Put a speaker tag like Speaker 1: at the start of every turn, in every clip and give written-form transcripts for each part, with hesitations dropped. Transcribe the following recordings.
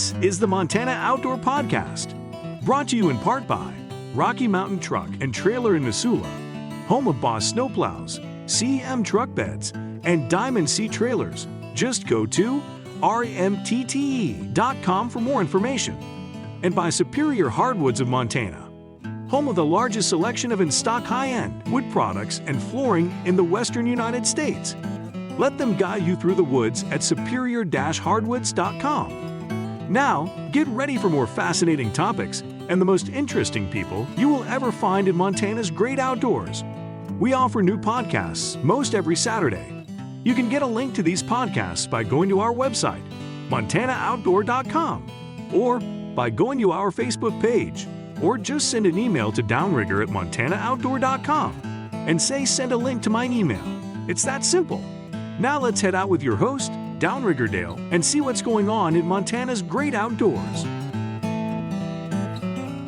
Speaker 1: This is the Montana Outdoor Podcast, brought to you in part by Rocky Mountain Truck and Trailer in Missoula, home of Boss Snowplows, CM Truck Beds, and Diamond Sea Trailers. Just go to rmtte.com for more information. And by Superior Hardwoods of Montana, home of the largest selection of in-stock high-end wood products and flooring in the western United States. Let them guide you through the woods at superior-hardwoods.com. Now, get ready for more fascinating topics and the most interesting people you will ever find in Montana's great outdoors. We offer new podcasts most every Saturday. You can get a link to these podcasts by going to our website, montanooutdoor.com, or by going to our Facebook page, or just send an email to Downrigger at montanooutdoor.com and say send a link to my email. It's that simple. Now let's head out with your host, Downrigger Dale, and see what's going on in Montana's great outdoors.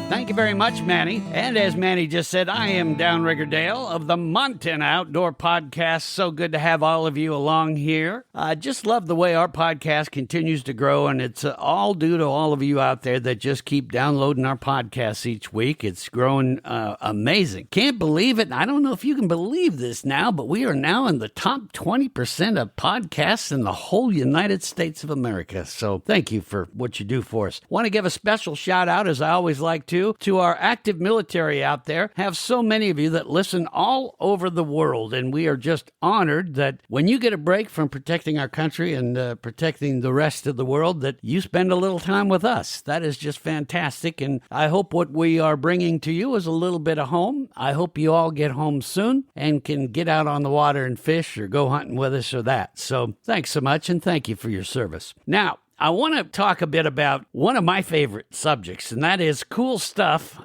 Speaker 2: Thank you very much, Manny. And as Manny just said, I am Downrigger Dale of the Montana Outdoor Podcast. So good to have all of you along here. I just love the way our podcast continues to grow, and it's all due to all of you out there that just keep downloading our podcasts each week. It's growing amazing. Can't believe it. I don't know if you can believe this now, but we are now in the top 20% of podcasts in the whole United States of America. So thank you for what you do for us. Want to give a special shout out, as I always like to our active military out there. Have so many of you that listen all over the world, and we are just honored that when you get a break from protecting our country and protecting the rest of the world, that you spend a little time with us. That is just fantastic, and I hope what we are bringing to you is a little bit of home. I hope you all get home soon and can get out on the water and fish or go hunting with us or that. So thanks so much, and thank you for your service. Now, I want to talk a bit about one of my favorite subjects, and that is cool stuff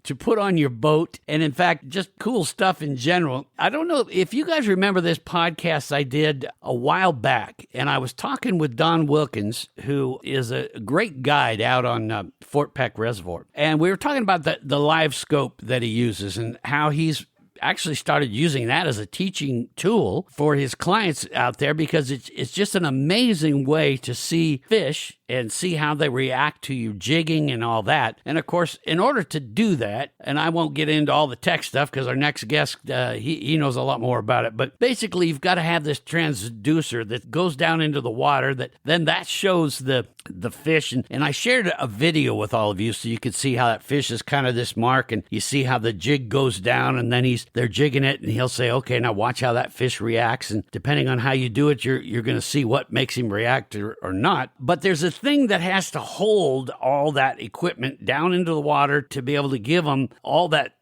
Speaker 2: to put on your boat, and in fact, just cool stuff in general. I don't know if you guys remember this podcast I did a while back, and I was talking with Don Wilkins, who is a great guide out on Fort Peck Reservoir, and we were talking about the live scope that he uses and how he's actually started using that as a teaching tool for his clients out there, because it's just an amazing way to see fish and see how they react to you jigging and all that. And of course, in order to do that, and I won't get into all the tech stuff because our next guest, he knows a lot more about it, but basically you've got to have this transducer that goes down into the water that shows the fish. And I shared a video with all of you so you could see how that fish is kind of this mark, and you see how the jig goes down, and then they're jigging it, and he'll say, okay, now watch how that fish reacts. And depending on how you do it, you're going to see what makes him react or not. But there's a thing that has to hold all that equipment down into the water to be able to give them all that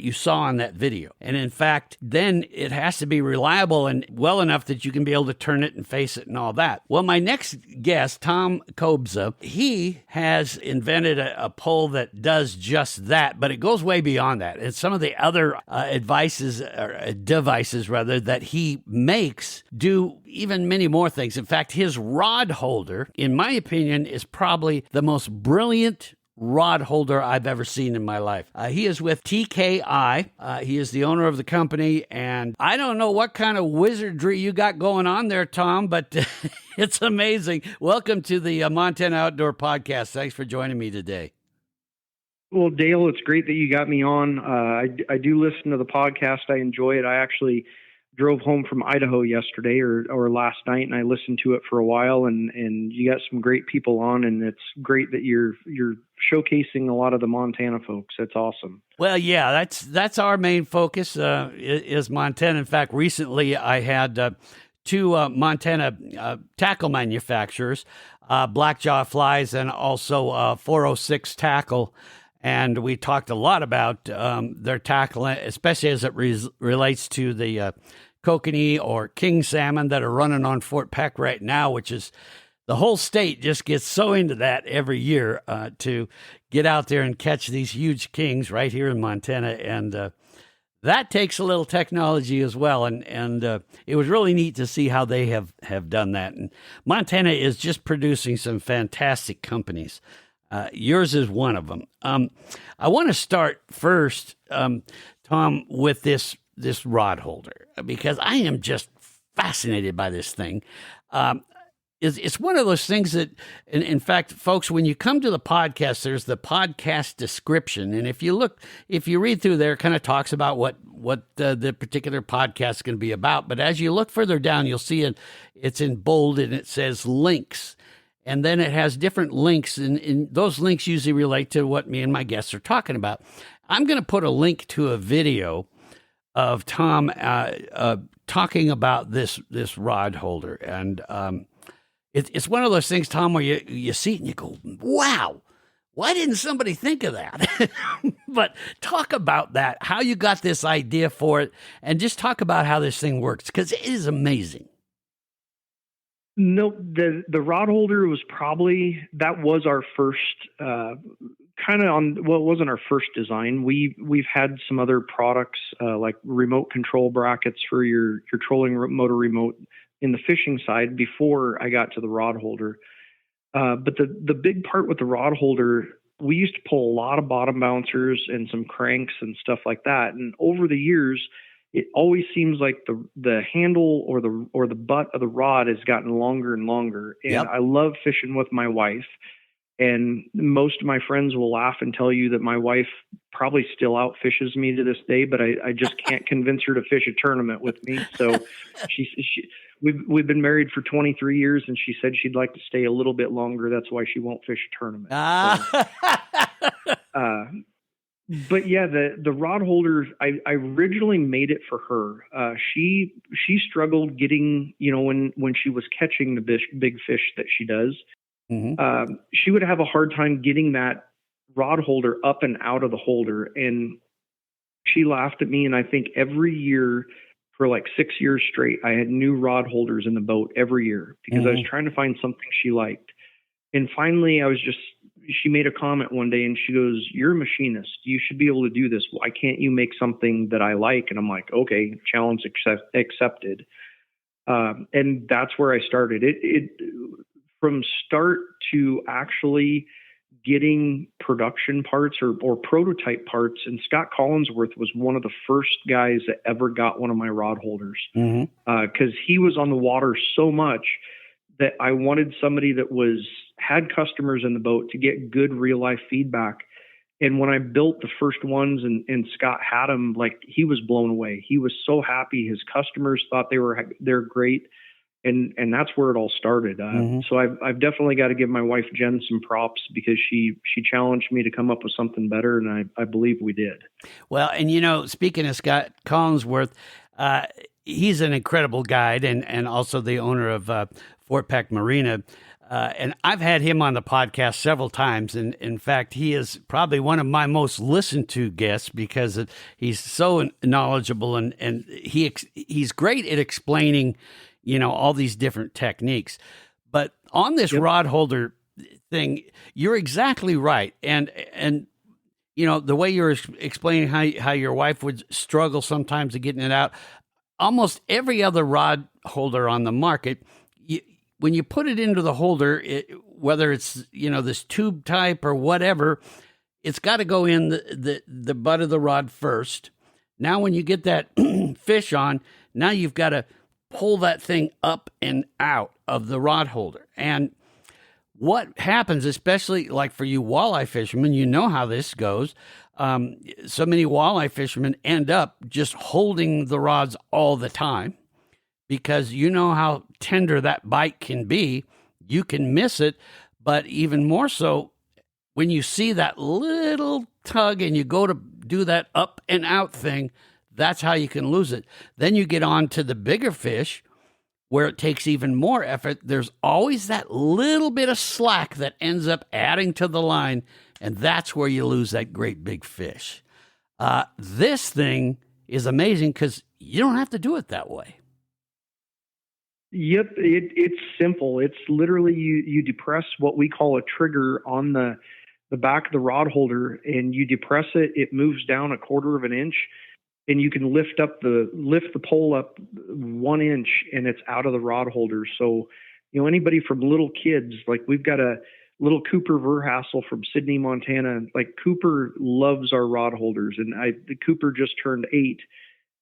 Speaker 2: you saw in that video. And in fact, then it has to be reliable and well enough that you can be able to turn it and face it and all that. Well, my next guest, Tom Kobza, he has invented a pole that does just that, but it goes way beyond that. And some of the other devices that he makes do even many more things. In fact, his rod holder, in my opinion, is probably the most brilliant rod holder I've ever seen in my life. He is with TKI. He is the owner of the company, and I don't know what kind of wizardry you got going on there, Tom, but it's amazing. Welcome to the Montana Outdoor Podcast. Thanks for joining me today.
Speaker 3: Well, Dale, it's great that you got me on. I do listen to the podcast. I enjoy it. I actually drove home from Idaho yesterday or last night, and I listened to it for a while, and you got some great people on, and it's great that you're showcasing a lot of the Montana folks. That's awesome.
Speaker 2: Well, yeah, that's our main focus is Montana. In fact, recently I had two Montana tackle manufacturers, Blackjaw Flies and also 406 Tackle. And we talked a lot about their tackle, especially as it relates to the kokanee or king salmon that are running on Fort Peck right now, which is the whole state just gets so into that every year to get out there and catch these huge kings right here in Montana. And that takes a little technology as well. And it was really neat to see how they have done that. And Montana is just producing some fantastic companies. Yours is one of them. I want to start first, Tom, with this rod holder, because I am just fascinated by this thing. it's one of those things that, in fact, folks, when you come to the podcast, there's the podcast description. And if you read through there, it kind of talks about what the particular podcast is going to be about. But as you look further down, you'll see it's in bold and it says links. And then it has different links, and those links usually relate to what me and my guests are talking about. I'm going to put a link to a video of Tom talking about this rod holder. And it's one of those things, Tom, where you see it and you go, wow, why didn't somebody think of that? But talk about that, how you got this idea for it, and just talk about how this thing works, because it is amazing.
Speaker 3: No, the rod holder was that was our first it wasn't our first design. We've had some other products like remote control brackets for your trolling motor remote in the fishing side before I got to the rod holder. But the big part with the rod holder, we used to pull a lot of bottom bouncers and some cranks and stuff like that. And over the years, it always seems like the handle or the butt of the rod has gotten longer and longer. And
Speaker 2: Yep.
Speaker 3: I love fishing with my wife. And most of my friends will laugh and tell you that my wife probably still outfishes me to this day, but I just can't convince her to fish a tournament with me. So we've been married for 23 years, and she said she'd like to stay a little bit longer. That's why she won't fish a tournament. But yeah, the rod holder, I originally made it for her. She struggled getting, when she was catching the big fish that she does,
Speaker 2: Mm-hmm.
Speaker 3: She would have a hard time getting that rod holder up and out of the holder. And she laughed at me. And I think every year for like 6 years straight, I had new rod holders in the boat every year because I was trying to find something she liked. And finally, she made a comment one day and she goes, "You're a machinist. You should be able to do this. Why can't you make something that I like?" And I'm like, okay, challenge accepted. And that's where I started. It from start to actually getting production parts or prototype parts. And Scott Collinsworth was one of the first guys that ever got one of my rod holders because he was on the water so much that I wanted somebody that had customers in the boat to get good real life feedback. And when I built the first ones and Scott had them, like, he was blown away. He was so happy. His customers thought they're great. And that's where it all started. So I've definitely got to give my wife, Jen, some props because she challenged me to come up with something better. And I believe we did.
Speaker 2: Well, and speaking of Scott Collinsworth, he's an incredible guide and also the owner of Fort Peck Marina. And I've had him on the podcast several times. And in fact, he is probably one of my most listened to guests because he's so knowledgeable and he's great at explaining, all these different techniques. But on this rod holder thing, you're exactly right. And the way you're explaining how your wife would struggle sometimes to getting it out, almost every other rod holder on the market, when you put it into the holder, whether it's, this tube type or whatever, it's got to go in the butt of the rod first. Now, when you get that fish on, now you've got to pull that thing up and out of the rod holder. And what happens, especially like for you walleye fishermen, you know how this goes. So many walleye fishermen end up just holding the rods all the time because you know how tender that bite can be. You can miss it, but even more so when you see that little tug and you go to do that up and out thing, that's how you can lose it. Then you get on to the bigger fish where it takes even more effort. There's always that little bit of slack that ends up adding to the line, and that's where you lose that great big fish. This thing is amazing because you don't have to do it that way.
Speaker 3: Yep, it's simple. It's literally you depress what we call a trigger on the back of the rod holder, and you depress it. It moves down 1/4 of an inch, and you can lift the pole up 1 inch, and it's out of the rod holder. So, anybody from little kids, like we've got a little Cooper Verhassel from Sidney, Montana. Like Cooper loves our rod holders, and the Cooper just turned 8.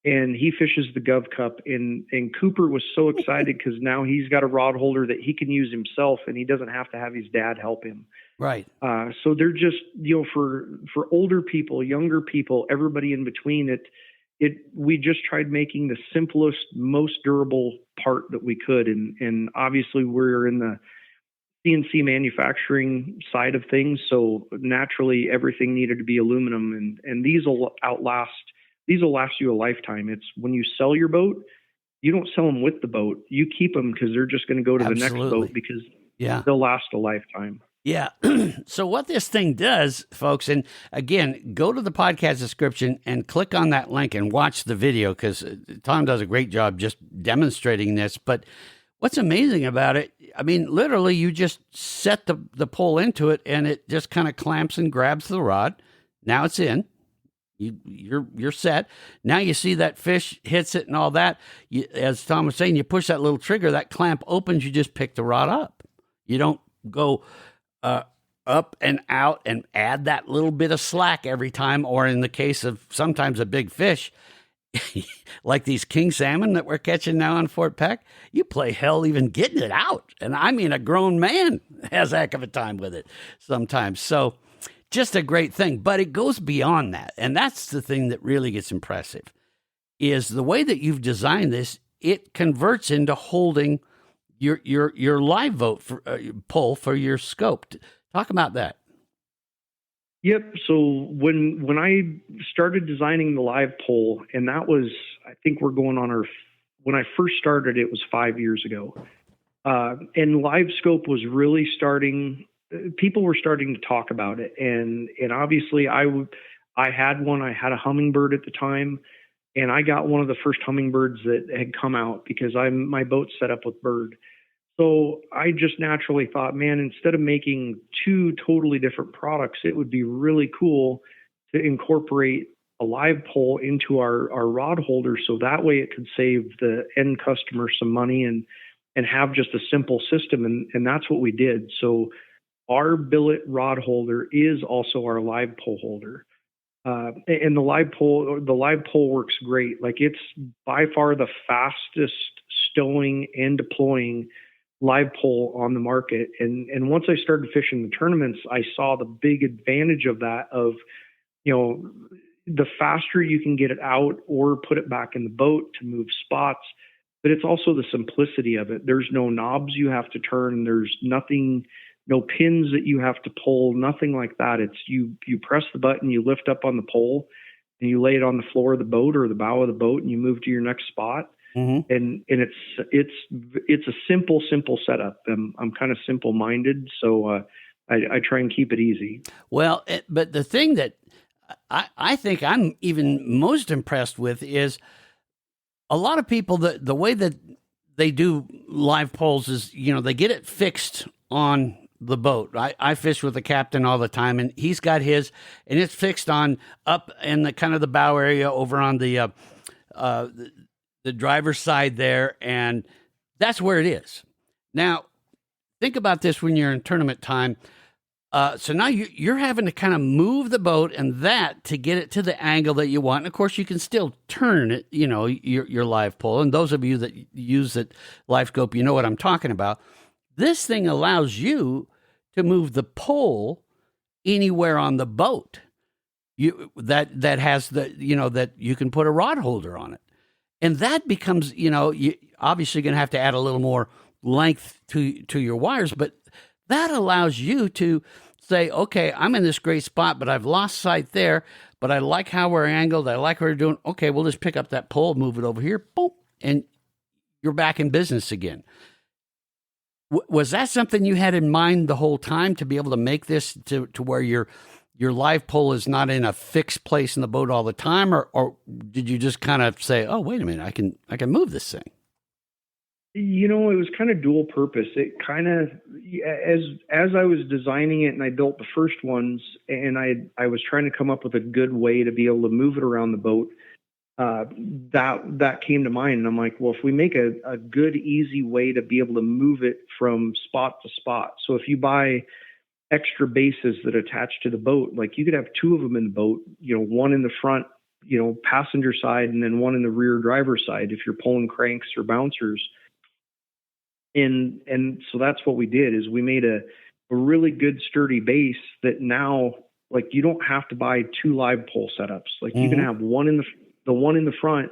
Speaker 3: and he fishes the Gov Cup. And Cooper was so excited because now he's got a rod holder that he can use himself, and he doesn't have to have his dad help him.
Speaker 2: Right.
Speaker 3: So they're just, for older people, younger people, everybody in between, we just tried making the simplest, most durable part that we could. And obviously we're in the CNC manufacturing side of things. So naturally everything needed to be aluminum, and these will last you a lifetime. It's when you sell your boat, you don't sell them with the boat. You keep them because they're just going to go to the next boat, because they'll last a lifetime.
Speaker 2: Yeah. So what this thing does, folks, and again, go to the podcast description and click on that link and watch the video, because Tom does a great job just demonstrating this. But what's amazing about it, I mean, literally you just set the pole into it and it just kind of clamps and grabs the rod. Now it's in. You're set. Now you see that fish hits it and all that. As Tom was saying, you push that little trigger, that clamp opens, you just pick the rod up. You don't go up and out and add that little bit of slack every time, or in the case of sometimes a big fish, like these king salmon that we're catching now on Fort Peck, you play hell even getting it out. And I mean, a grown man has a heck of a time with it sometimes. So just a great thing, but it goes beyond that. And that's the thing that really gets impressive, is the way that you've designed this. It converts into holding your live boat pole for your scope. Talk about that.
Speaker 3: Yep. So when I started designing the live pole, and that was, I think we're going on when I first started, it was 5 years ago. And live scope was really starting, people were starting to talk about it. And obviously I had one, I had a hummingbird at the time, and I got one of the first hummingbirds that had come out because my boat's set up with bird. So I just naturally thought, man, instead of making two totally different products, it would be really cool to incorporate a live pole into our rod holder, so that way it could save the end customer some money and have just a simple system. And that's what we did. So our billet rod holder is also our live pole holder. And the live pole works great. Like, it's by far the fastest stowing and deploying live pole on the market. And once I started fishing the tournaments, I saw the big advantage of that, the faster you can get it out or put it back in the boat to move spots, but it's also the simplicity of it. There's no knobs you have to turn. There's nothing, no pins that you have to pull, nothing like that. It's you press the button, you lift up on the pole, and you lay it on the floor of the boat or the bow of the boat, and you move to your next spot. Mm-hmm. And it's a simple setup. I'm kind of simple minded, so I try and keep it easy.
Speaker 2: Well, but the thing that I think I'm even most impressed with is a lot of people, the way that they do live poles is, they get it fixed on the boat. I fish with the captain all the time, and he's got his, and it's fixed on up in the kind of the bow area over on the driver's side there, and that's where it is. Now, think about this when you're in tournament time. So now you're having to kind of move the boat and that to get it to the angle that you want. And of course, you can still turn it, your live pole. And those of you that use it live scope, you know what I'm talking about. This thing allows you to move the pole anywhere on the boat. That has that you can put a rod holder on it. And that becomes, you obviously going to have to add a little more length to your wires, but that allows you to say, okay, I'm in this great spot, but I've lost sight there, but I like how we're angled. I like what we're doing. Okay, we'll just pick up that pole, move it over here, boom, and you're back in business again. Was that something you had in mind the whole time, to be able to make this to where your live pole is not in a fixed place in the boat all the time, or did you just kind of say, oh, wait a minute, I can move this thing?
Speaker 3: It was kind of dual purpose. It kind of, as I was designing it and I built the first ones, and I was trying to come up with a good way to be able to move it around the boat, that came to mind. And I'm like, well, if we make a good, easy way to be able to move it from spot to spot. So if you buy extra bases that attach to the boat, like you could have two of them in the boat, one in the front passenger side and then one in the rear driver's side if you're pulling cranks or bouncers. And so that's what we did, is we made a really good sturdy base that now, like, you don't have to buy 2 live pole setups. Like, you can have one in the one in the front.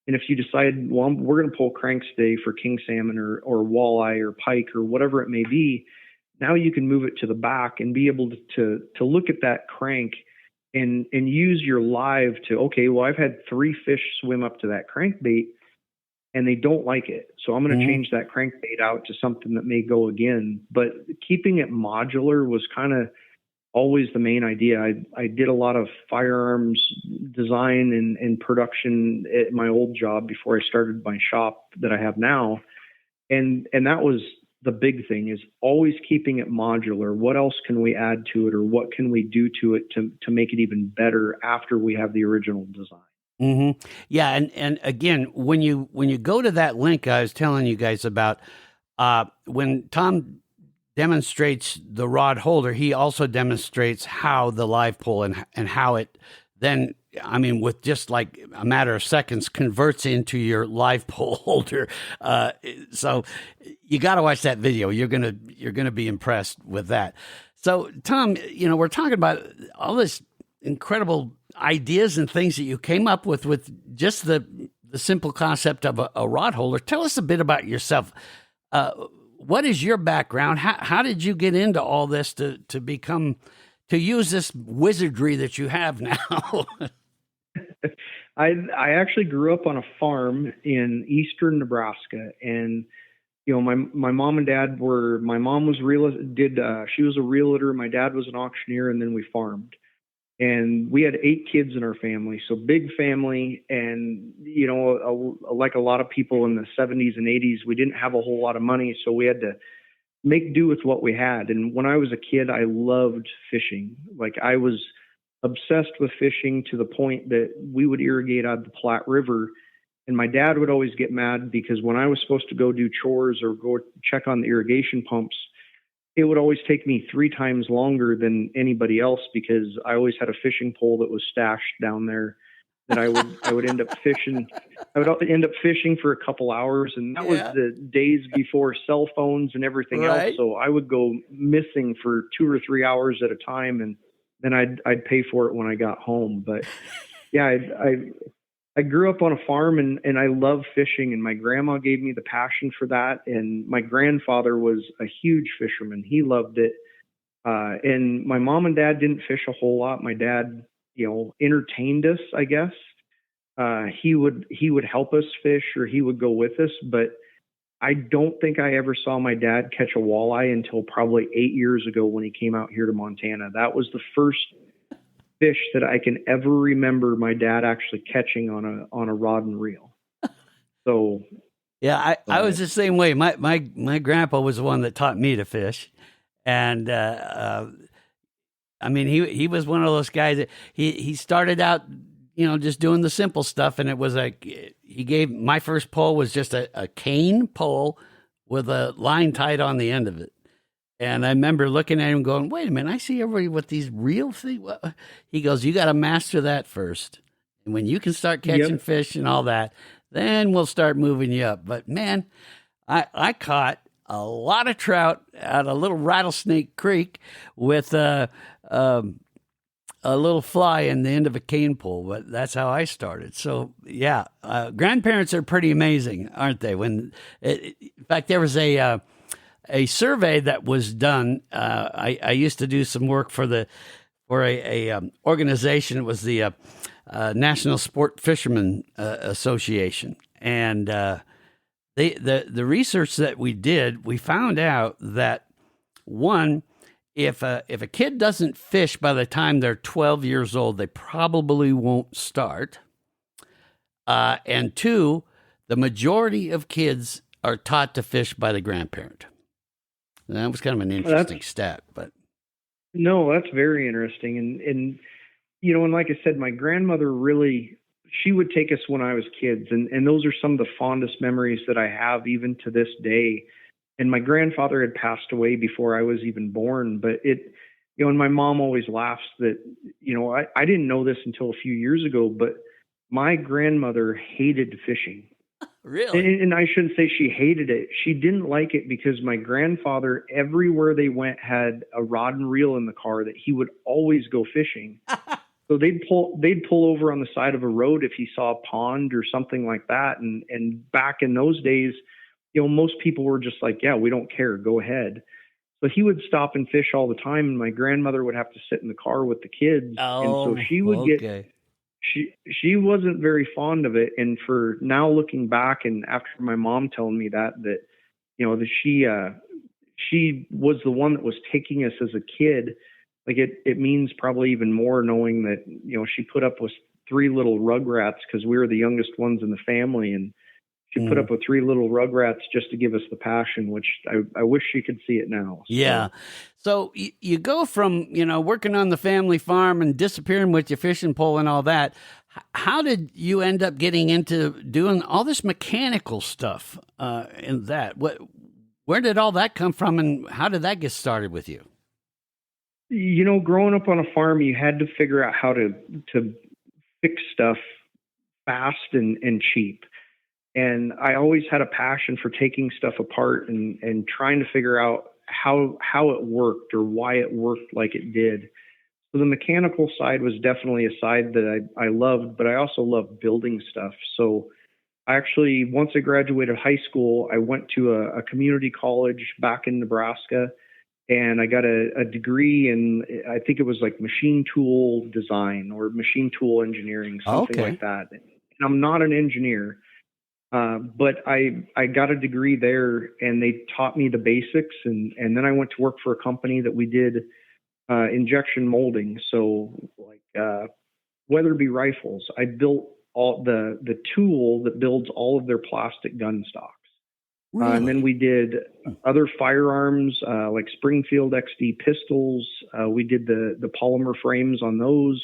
Speaker 3: And if you decide, well, we're going to pull cranks today for king salmon or walleye or pike or whatever it may be, now you can move it to the back and be able to look at that crank and use your live to, okay, well, I've had 3 fish swim up to that crankbait and they don't like it. So I'm going to change that crankbait out to something that may go again. But keeping it modular was kind of always the main idea. I did a lot of firearms design and production at my old job before I started my shop that I have now. And that was the big thing, is always keeping it modular. What else can we add to it, or what can we do to it to make it even better after we have the original design?
Speaker 2: Mm-hmm. Yeah. And again, when you go to that link I was telling you guys about, when Tom demonstrates the rod holder, he also demonstrates how the live pull and how it then, I mean, with just like a matter of seconds, converts into your live pull holder. So you got to watch that video. You're gonna be impressed with that. So Tom, we're talking about all this incredible ideas and things that you came up with just the simple concept of a rod holder. Tell us a bit about yourself. What is your background? How did you get into all this to use this wizardry that you have now?
Speaker 3: I actually grew up on a farm in eastern Nebraska, and my mom and dad my mom was she was a realtor, my dad was an auctioneer, and then we farmed. And we had 8 kids in our family, so big family. And, like a lot of people in the 70s and 80s, we didn't have a whole lot of money, so we had to make do with what we had. And when I was a kid, I loved fishing. Like, I was obsessed with fishing to the point that we would irrigate out of the Platte River. And my dad would always get mad because when I was supposed to go do chores or go check on the irrigation pumps, it would always take me 3 times longer than anybody else because I always had a fishing pole that was stashed down there that I would end up fishing. I would end up fishing for a couple hours, and that was the days before cell phones and everything else. So I would go missing for 2 or 3 hours at a time, and then I'd pay for it when I got home. But yeah, I grew up on a farm and I love fishing, and my grandma gave me the passion for that. And my grandfather was a huge fisherman. He loved it. And my mom and dad didn't fish a whole lot. My dad, entertained us, I guess. He would help us fish, or he would go with us, but I don't think I ever saw my dad catch a walleye until probably 8 years ago when he came out here to Montana. That was the first fish that I can ever remember my dad actually catching on a rod and reel. So
Speaker 2: yeah, I was the same way. My grandpa was the one that taught me to fish, and I mean he was one of those guys that he started out just doing the simple stuff, and it was like my first pole was just a cane pole with a line tied on the end of it. And I remember looking at him going, wait a minute, I see everybody with these real things. He goes, you got to master that first. And when you can start catching fish and all that, then we'll start moving you up. But man, I caught a lot of trout out of Little Rattlesnake Creek with a little fly in the end of a cane pole. But that's how I started. So yeah, grandparents are pretty amazing, aren't they? In fact, there was a survey that was done. I used to do some work for a organization. It was the National Sport Fishermen Association, and the research that we did, we found out that one, if a kid doesn't fish by the time they're 12 years old, they probably won't start. And 2, the majority of kids are taught to fish by the grandparent. And that was kind of an interesting stat, but
Speaker 3: no, that's very interesting. And and like I said, my grandmother she would take us when I was kids, and those are some of the fondest memories that I have even to this day. And my grandfather had passed away before I was even born, but and my mom always laughs that, I didn't know this until a few years ago, but my grandmother hated fishing.
Speaker 2: Really?
Speaker 3: And I shouldn't say she hated it. She didn't like it because my grandfather, everywhere they went, had a rod and reel in the car that he would always go fishing. So they'd pull over on the side of a road if he saw a pond or something like that. And back in those days, most people were just like, yeah, we don't care, go ahead. So he would stop and fish all the time, and my grandmother would have to sit in the car with the kids.
Speaker 2: Oh,
Speaker 3: and so she would she wasn't very fond of it. And for now, looking back, and after my mom telling me that she was the one that was taking us as a kid. Like it means probably even more knowing that, she put up with 3 little rugrats because we were the youngest ones in the family. And she put up with 3 little rugrats just to give us the passion, which I wish she could see it now.
Speaker 2: Yeah. So you go from, working on the family farm and disappearing with your fishing pole and all that. How did you end up getting into doing all this mechanical stuff in that? Where did all that come from, and how did that get started with you?
Speaker 3: Growing up on a farm, you had to figure out how to fix stuff fast and cheap. And I always had a passion for taking stuff apart and trying to figure out how it worked or why it worked like it did. So the mechanical side was definitely a side that I loved, but I also loved building stuff. So I actually, once I graduated high school, I went to a community college back in Nebraska, and I got a degree in, I think it was like machine tool design or machine tool engineering, something like that. And I'm not an engineer. But I got a degree there, and they taught me the basics. And then I went to work for a company that we did injection molding. So like Weatherby rifles, I built all the tool that builds all of their plastic gun stocks.
Speaker 2: Really?
Speaker 3: And then we did other firearms like Springfield XD pistols. We did the polymer frames on those.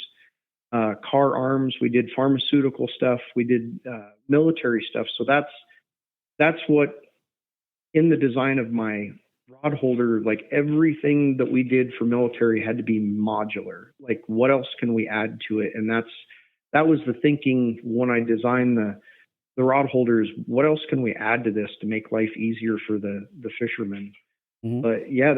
Speaker 3: Car arms, we did pharmaceutical stuff, we did military stuff. So that's what, in the design of my rod holder, like everything that we did for military had to be modular. Like, what else can we add to it? And that was the thinking when I designed the rod holders. What else can we add to this to make life easier for the fishermen? Mm-hmm. But yeah,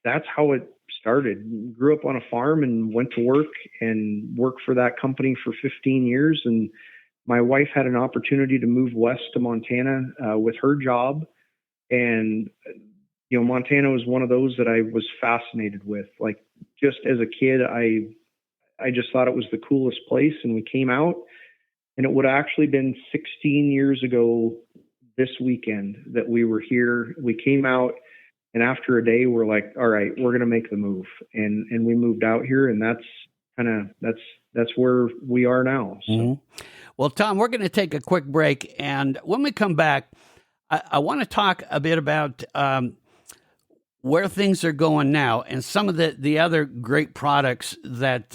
Speaker 3: that's how it started. Grew up on a farm and went to work for that company for 15 years. And my wife had an opportunity to move west to Montana with her job. And, Montana was one of those that I was fascinated with. Like, just as a kid, I just thought it was the coolest place. And we came out, and it would have actually been 16 years ago this weekend that we were here. We came out, and after a day, we're like, all right, we're going to make the move. And we moved out here, and that's where we are now. So.
Speaker 2: Mm-hmm. Well, Tom, we're going to take a quick break. And when we come back, I want to talk a bit about where things are going now and some of the other great products that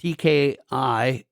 Speaker 2: TKI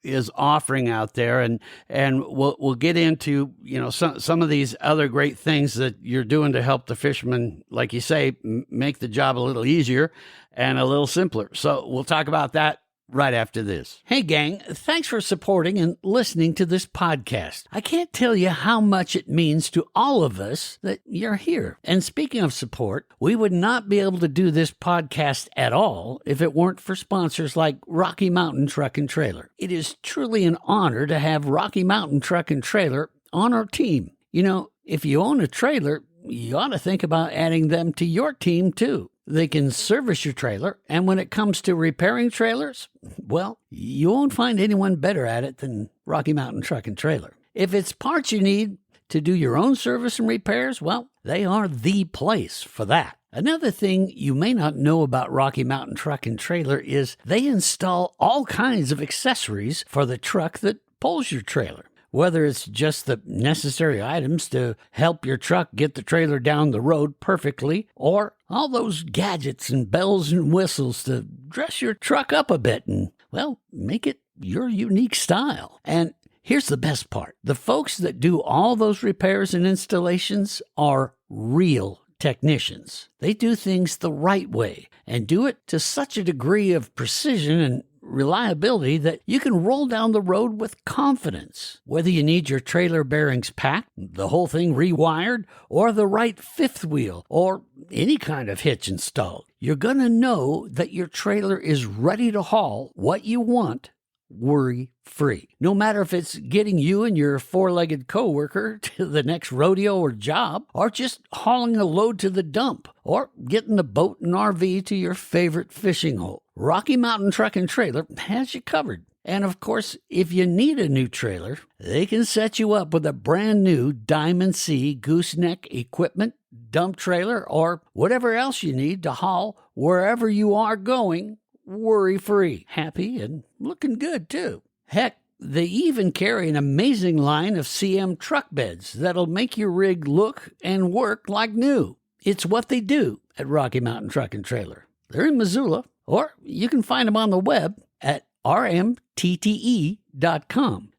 Speaker 2: is offering out there, and we'll get into some of these other great things that you're doing to help the fishermen, like you say, make the job a little easier and a little simpler. So we'll talk about that right after this. Hey, gang, thanks for supporting and listening to this podcast. I can't tell you how much it means to all of us that you're here. And speaking of support, we would not be able to do this podcast at all if it weren't for sponsors like Rocky Mountain Truck and Trailer. It is truly an honor to have Rocky Mountain Truck and Trailer on our team. If you own a trailer, you ought to think about adding them to your team too. They can service your trailer, and when it comes to repairing trailers, well, you won't find anyone better at it than Rocky Mountain Truck and Trailer. If it's parts you need to do your own service and repairs, well, they are the place for that. Another thing you may not know about Rocky Mountain Truck and Trailer is they install all kinds of accessories for the truck that pulls your trailer. Whether it's just the necessary items to help your truck get the trailer down the road perfectly, or all those gadgets and bells and whistles to dress your truck up a bit and, well, make it your unique style. And here's the best part. The folks that do all those repairs and installations are real technicians. They do things the right way and do it to such a degree of precision and reliability that you can roll down the road with confidence. Whether you need your trailer bearings packed, the whole thing rewired, or the right fifth wheel, or any kind of hitch installed, you're going to know that your trailer is ready to haul what you want worry-free. No matter if it's getting you and your four-legged coworker to the next rodeo or job, or just hauling a load to the dump, or getting the boat and RV to your favorite fishing hole, Rocky Mountain Truck and Trailer has you covered. And of course, if you need a new trailer, they can set you up with a brand new Diamond C gooseneck equipment, dump trailer, or whatever else you need to haul wherever you are going worry-free. Happy and looking good, too. Heck, they even carry an amazing line of CM truck beds that'll make your rig look and work like new. It's what they do at Rocky Mountain Truck and Trailer. They're in Missoula, or you can find them on the web at rmtte.com.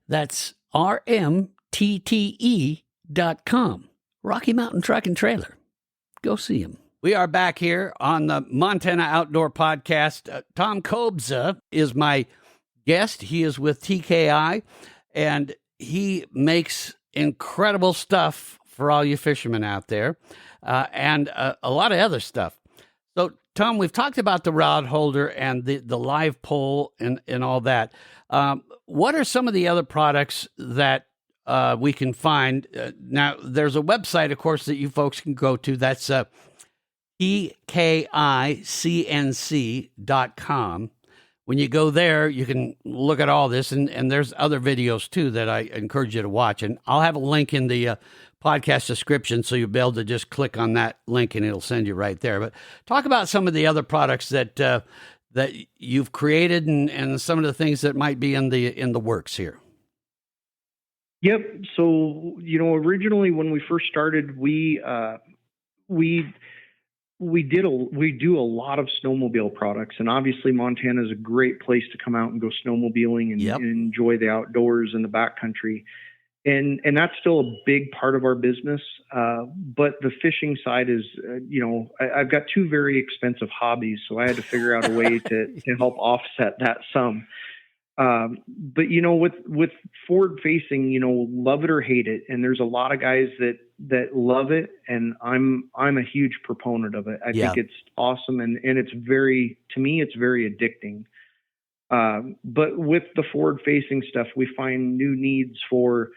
Speaker 2: That's rmtte.com. Rocky Mountain Truck and Trailer. Go see them. We are back here on the Montana Outdoor Podcast. Tom Kobza is my guest. He is with TKI, and he makes incredible stuff for all you fishermen out there, and a lot of other stuff. So, Tom, we've talked about the rod holder and the live pole and all that. What are some of the other products that we can find? Now, there's a website, of course, that you folks can go to. That's TKICNC.com. When you go there, you can look at all this, and there's other videos, too, that I encourage you to watch. And I'll have a link in the podcast description, so you'll be able to just click on that link, and it'll send you right there. But talk about some of the other products that that you've created and some of the things that might be in the works here.
Speaker 3: Yep. So, originally when we first started, we do a lot of snowmobile products, and obviously Montana is a great place to come out and go snowmobiling and enjoy the outdoors in the backcountry. And that's still a big part of our business. But the fishing side is, I've got two very expensive hobbies, so I had to figure out a way to help offset that some. But with forward facing, love it or hate it. And there's a lot of guys that love it. And I'm a huge proponent of it. I think it's awesome. And it's to me, it's very addicting. But with the forward facing stuff, we find new needs for,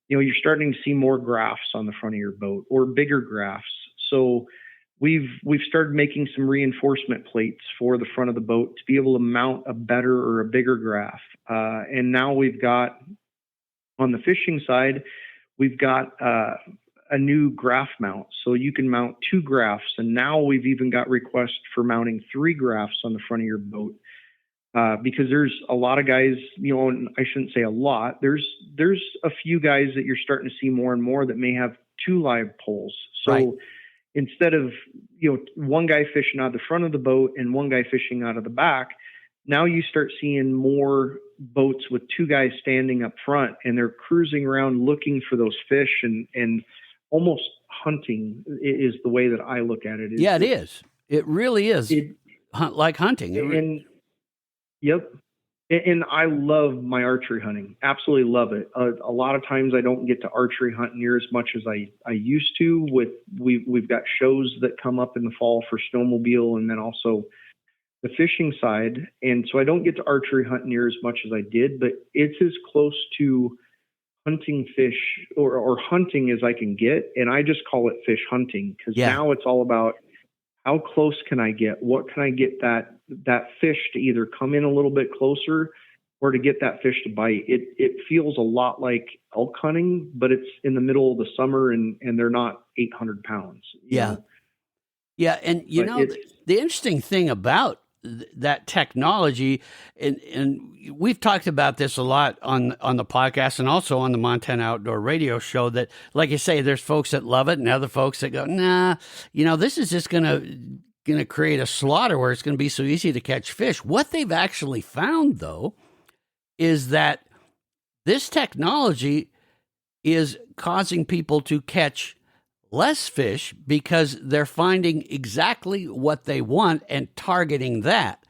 Speaker 3: you're starting to see more graphs on the front of your boat or bigger graphs. So we've started making some reinforcement plates for the front of the boat to be able to mount a better or a bigger graph. And now we've got, on the fishing side, we've got a new graph mount. So you can mount 2 graphs. And now we've even got requests for mounting 3 graphs on the front of your boat. Because there's a lot of guys, and I shouldn't say a lot, there's a few guys that you're starting to see more and more that may have 2 live poles. So instead of, one guy fishing out the front of the boat and one guy fishing out of the back, now you start seeing more boats with 2 guys standing up front, and they're cruising around looking for those fish and almost hunting is the way that I look at it.
Speaker 2: It is. It really is like hunting.
Speaker 3: Yep. And I love my archery hunting. Absolutely love it. A lot of times I don't get to archery hunt near as much as I used to. We've got shows that come up in the fall for snowmobile and then also the fishing side. And so I don't get to archery hunt near as much as I did, but it's as close to hunting fish or hunting as I can get. And I just call it fish hunting because now it's all about how close can I get? What can I get that fish to either come in a little bit closer or to get that fish to bite? It feels a lot like elk hunting, but it's in the middle of the summer and they're not 800 pounds.
Speaker 2: Yeah. And the interesting thing about that technology, and we've talked about this a lot on the podcast and also on the Montana Outdoor Radio Show, that, like you say, there's folks that love it and other folks that go, nah, this is just going to create a slaughter where it's going to be so easy to catch fish. What they've actually found, though, is that this technology is causing people to catch less fish because they're finding exactly what they want and targeting that.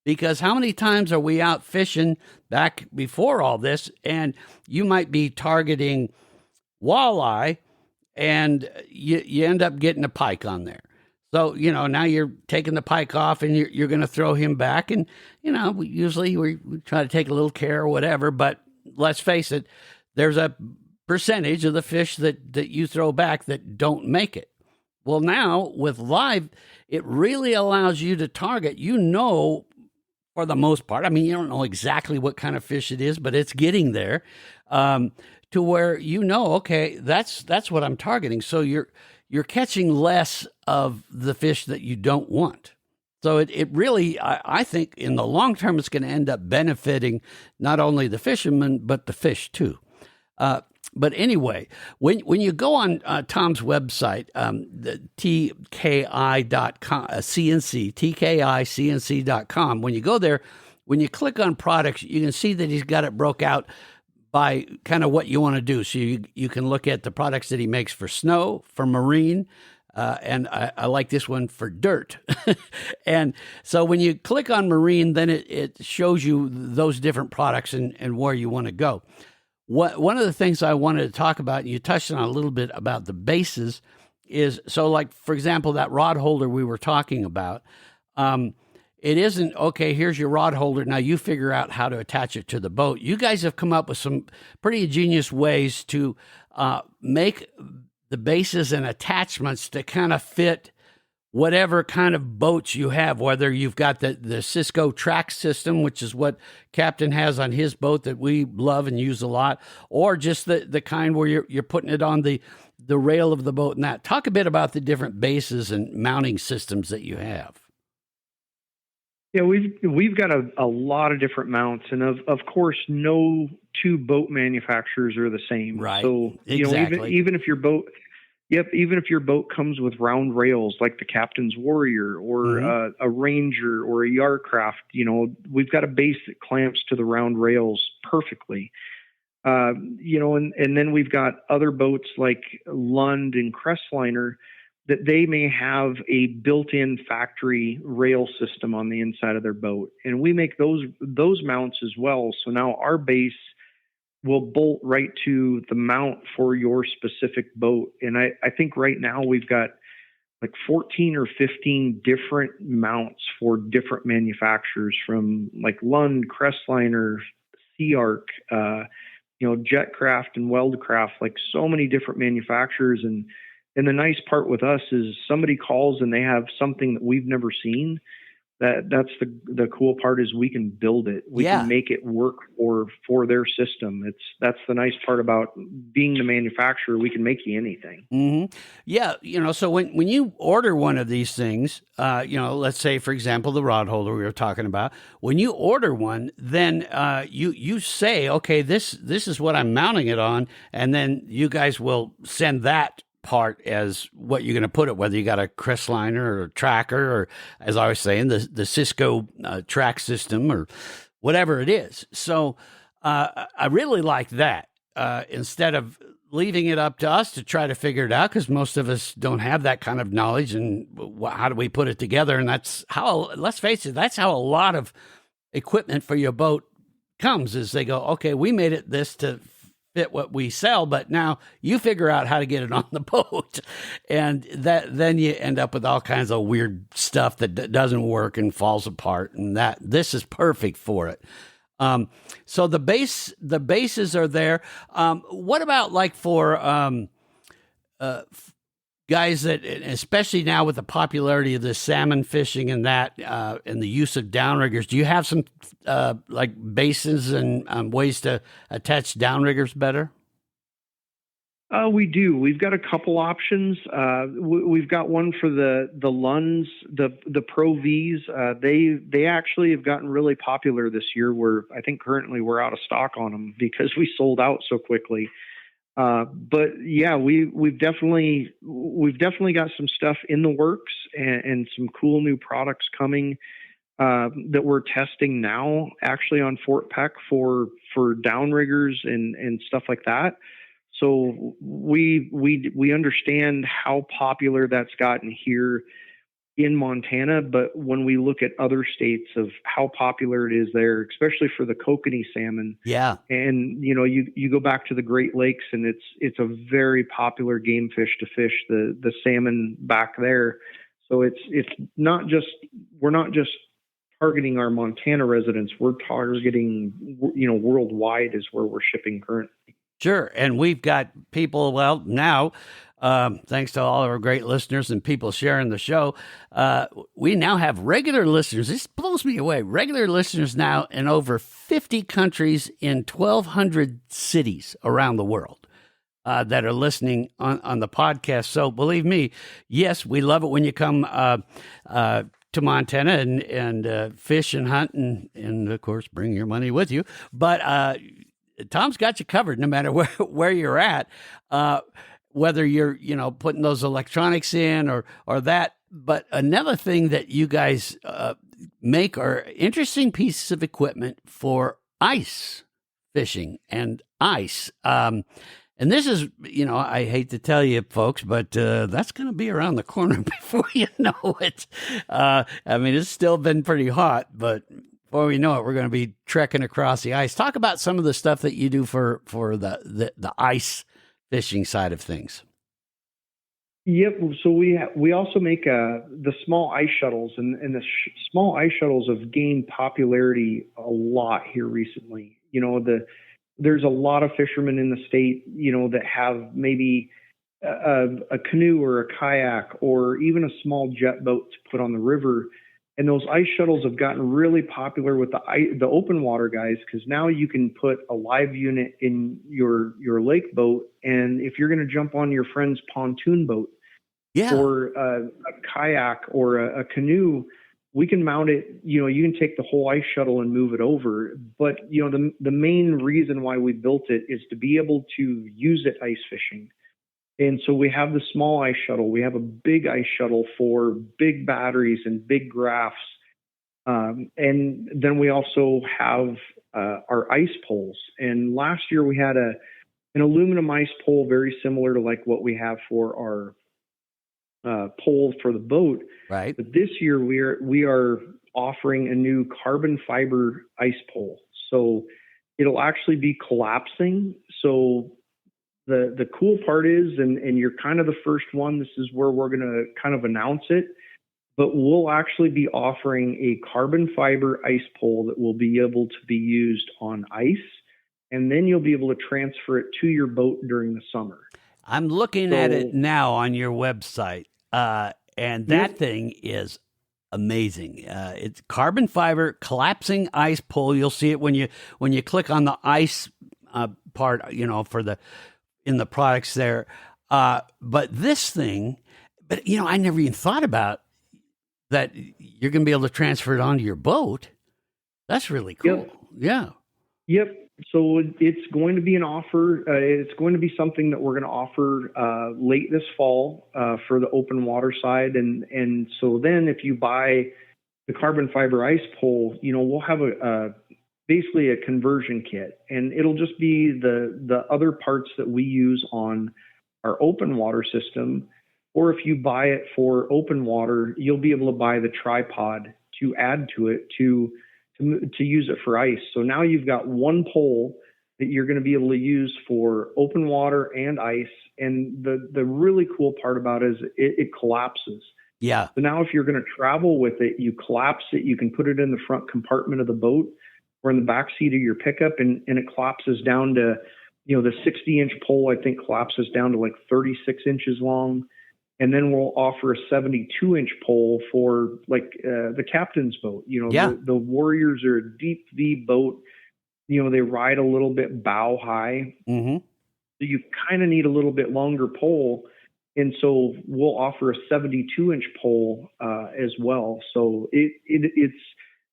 Speaker 2: Because how many times are we out fishing back before all this, and you might be targeting walleye, and you end up getting a pike on there. So, now you're taking the pike off and you're going to throw him back. And, usually we try to take a little care or whatever, but let's face it, there's a percentage of the fish that you throw back that don't make it. Well, now with live, it really allows you to target, for the most part. I mean, you don't know exactly what kind of fish it is, but it's getting there to where okay, that's what I'm targeting. So you're catching less of the fish that you don't want. So it really, I think in the long term, it's going to end up benefiting not only the fishermen, but the fish too. But anyway, when you go on Tom's website, the TKI.com, CNC, TKICNC.com, when you go there, when you click on products, you can see that he's got it broke out by kind of what you want to do. So you can look at the products that he makes for snow, for marine, and I like this one for dirt. And so when you click on marine, then it shows you those different products and where you want to go. One of the things I wanted to talk about, and you touched on a little bit about the bases, is so like, for example, that rod holder we were talking about, it isn't, okay, here's your rod holder, now you figure out how to attach it to the boat. You guys have come up with some pretty ingenious ways to make the bases and attachments to kind of fit whatever kind of boats you have, whether you've got the Cisco track system, which is what Captain has on his boat that we love and use a lot, or just the kind where you're putting it on the rail of the boat and that. Talk a bit about the different bases and mounting systems that you have.
Speaker 3: Yeah, we've got a lot of different mounts, and of course, no two boat manufacturers are the same.
Speaker 2: Right.
Speaker 3: So
Speaker 2: exactly.
Speaker 3: Even if your boat, even if your boat comes with round rails like the Captain's Warrior or a Ranger or a Yarcraft, we've got a base that clamps to the round rails perfectly. And then we've got other boats like Lund and Crestliner that they may have a built-in factory rail system on the inside of their boat. And we make those mounts as well. So now our base will bolt right to the mount for your specific boat. And I think right now we've got like 14 or 15 different mounts for different manufacturers, from like Lund, Crestliner, Sea Arc, Jetcraft and Weldcraft, like so many different manufacturers. And the nice part with us is somebody calls and they have something that we've never seen. That's the cool part, is we can build it. We can make it work for their system. That's the nice part about being the manufacturer. We can make you anything.
Speaker 2: Mm-hmm. Yeah. So when you order one of these things, let's say, for example, the rod holder we were talking about, when you order one, then you say, okay, this is what I'm mounting it on. And then you guys will send that part as what you're going to put it, whether you got a Crestliner or a tracker, or, as I was saying, the Cisco track system or whatever it is. So I really like that, instead of leaving it up to us to try to figure it out, because most of us don't have that kind of knowledge and how do we put it together. And that's how, let's face it, that's how a lot of equipment for your boat comes, is they go, okay, we made it this to fit what we sell, but now you figure out how to get it on the boat. And then you end up with all kinds of weird stuff that doesn't work and falls apart, and this is perfect for it. So the bases are there. What about like for guys that, especially now with the popularity of the salmon fishing and that, and the use of downriggers, do you have some like bases and ways to attach downriggers better?
Speaker 3: We do. We've got a couple options. We've got one for the Lunds, the Pro Vs. They actually have gotten really popular this year. I think currently we're out of stock on them because we sold out so quickly. But yeah, we've definitely got some stuff in the works and some cool new products coming that we're testing now, actually on Fort Peck for downriggers and stuff like that. So we understand how popular that's gotten here. in Montana, but when we look at other states of how popular it is there, especially for the kokanee salmon,
Speaker 2: Yeah.
Speaker 3: and you go back to the Great Lakes, and it's a very popular game fish to fish the salmon back there. So it's not just we're not just targeting our Montana residents, we're targeting worldwide is where we're shipping currently.
Speaker 2: Sure. And we've got people, well, now, thanks to all of our great listeners and people sharing the show, we now have regular listeners. This blows me away. Regular listeners now in over 50 countries in 1,200 cities around the world that are listening on the podcast. So believe me, yes, we love it when you come to Montana and fish and hunt and, of course, bring your money with you. But Tom's got you covered no matter where you're at, whether you're, putting those electronics in or that. But another thing that you guys make are interesting pieces of equipment for ice fishing and ice. And this is, I hate to tell you folks, but that's going to be around the corner before you know it. It's still been pretty hot, but before we know it, we're going to be trekking across the ice. Talk about some of the stuff that you do for the ice fishing side of things.
Speaker 3: Yep. So we also make the small ice shuttles, and the small ice shuttles have gained popularity a lot here recently. There's a lot of fishermen in the state, that have maybe a canoe or a kayak or even a small jet boat to put on the river. And those ice shuttles have gotten really popular with the open water guys, because now you can put a live unit in your lake boat, and if you're going to jump on your friend's pontoon boat, or a kayak or a canoe, we can mount it. You can take the whole ice shuttle and move it over. But the main reason why we built it is to be able to use it ice fishing. And so we have the small ice shuttle. We have a big ice shuttle for big batteries and big graphs. And then we also have our ice poles. And last year we had an aluminum ice pole, very similar to like what we have for our pole for the boat.
Speaker 2: Right.
Speaker 3: But this year we are offering a new carbon fiber ice pole. So it'll actually be collapsing. So the cool part is, and you're kind of the first one, this is where we're going to kind of announce it, but we'll actually be offering a carbon fiber ice pole that will be able to be used on ice, and then you'll be able to transfer it to your boat during the summer.
Speaker 2: I'm looking at it now on your website, and that thing is amazing. It's carbon fiber collapsing ice pole. You'll see it when you click on the ice part, for in the products there. But this thing, I never even thought about that you're going to be able to transfer it onto your boat. That's really cool.
Speaker 3: Yep.
Speaker 2: Yeah.
Speaker 3: Yep. So it's going to be an offer. It's going to be something that we're going to offer late this fall for the open water side. And so then if you buy the carbon fiber ice pole, we'll have basically a conversion kit, and it'll just be the other parts that we use on our open water system. Or if you buy it for open water, you'll be able to buy the tripod to add to it to use it for ice. So now you've got one pole that you're going to be able to use for open water and ice. And the really cool part about it is it collapses.
Speaker 2: Yeah.
Speaker 3: So now if you're going to travel with it, you collapse it, you can put it in the front compartment of the boat or in the back seat of your pickup, and it collapses down to, the 60-inch pole, I think, collapses down to like 36 inches long. And then we'll offer a 72-inch pole for like the captain's boat. The Warriors are a deep V boat. They ride a little bit bow high.
Speaker 2: Mm-hmm.
Speaker 3: So you kind of need a little bit longer pole. And so we'll offer a 72-inch pole as well. So it's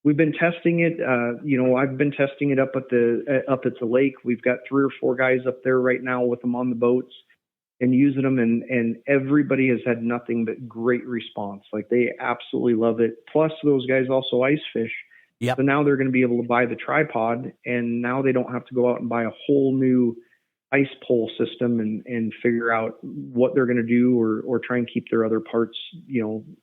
Speaker 3: we've been testing it. I've been testing it up at the lake. We've got 3 or 4 guys up there right now with them on the boats and using them, and everybody has had nothing but great response. Like, they absolutely love it. Plus, those guys also ice fish.
Speaker 2: Yep.
Speaker 3: So now they're going to be able to buy the tripod, and now they don't have to go out and buy a whole new ice pole system and figure out what they're going to do or try and keep their other parts,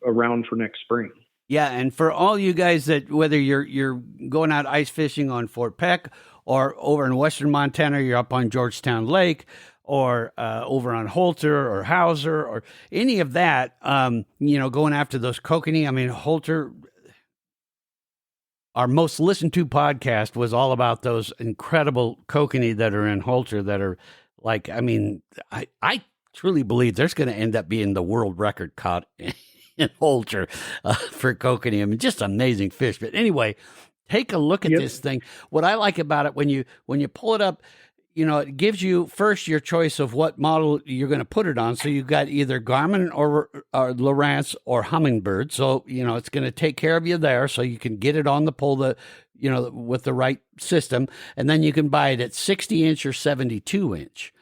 Speaker 3: around for next spring.
Speaker 2: Yeah, and for all you guys that whether you're going out ice fishing on Fort Peck or over in western Montana, you're up on Georgetown Lake or over on Holter or Hauser or any of that, going after those kokanee. I mean, Holter, our most listened to podcast was all about those incredible kokanee that are in Holter that are like, I mean, I truly believe there's going to end up being the world record caught in Holter for kokanee. I mean, just amazing fish. But anyway, take a look at this thing. What I like about it, when you pull it up, it gives you first your choice of what model you're going to put it on. So you've got either Garmin or Lowrance or Humminbird. So, it's going to take care of you there. So you can get it on the pole, with the right system. And then you can buy it at 60-inch or 72-inch.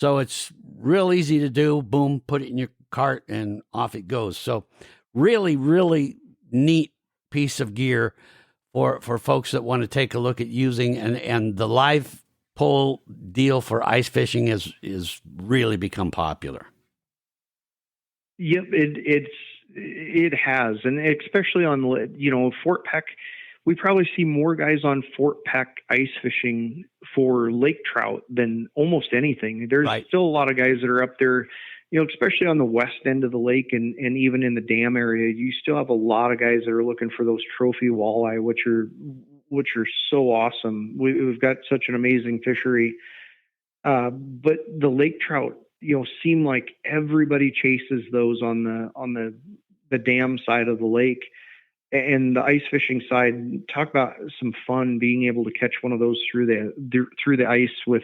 Speaker 2: So it's real easy to do. Boom, put it in your cart and off it goes. So really, really neat piece of gear for folks that want to take a look at using, and the live pole deal for ice fishing is really become popular.
Speaker 3: Yep, it has, and especially on Fort Peck, we probably see more guys on Fort Peck ice fishing for lake trout than almost anything. There's still a lot of guys that are up there, especially on the west end of the lake and even in the dam area. You still have a lot of guys that are looking for those trophy walleye, which are so awesome. We've got such an amazing fishery. But the lake trout, seem like everybody chases those on the dam side of the lake. And the ice fishing side, talk about some fun being able to catch one of those through the ice with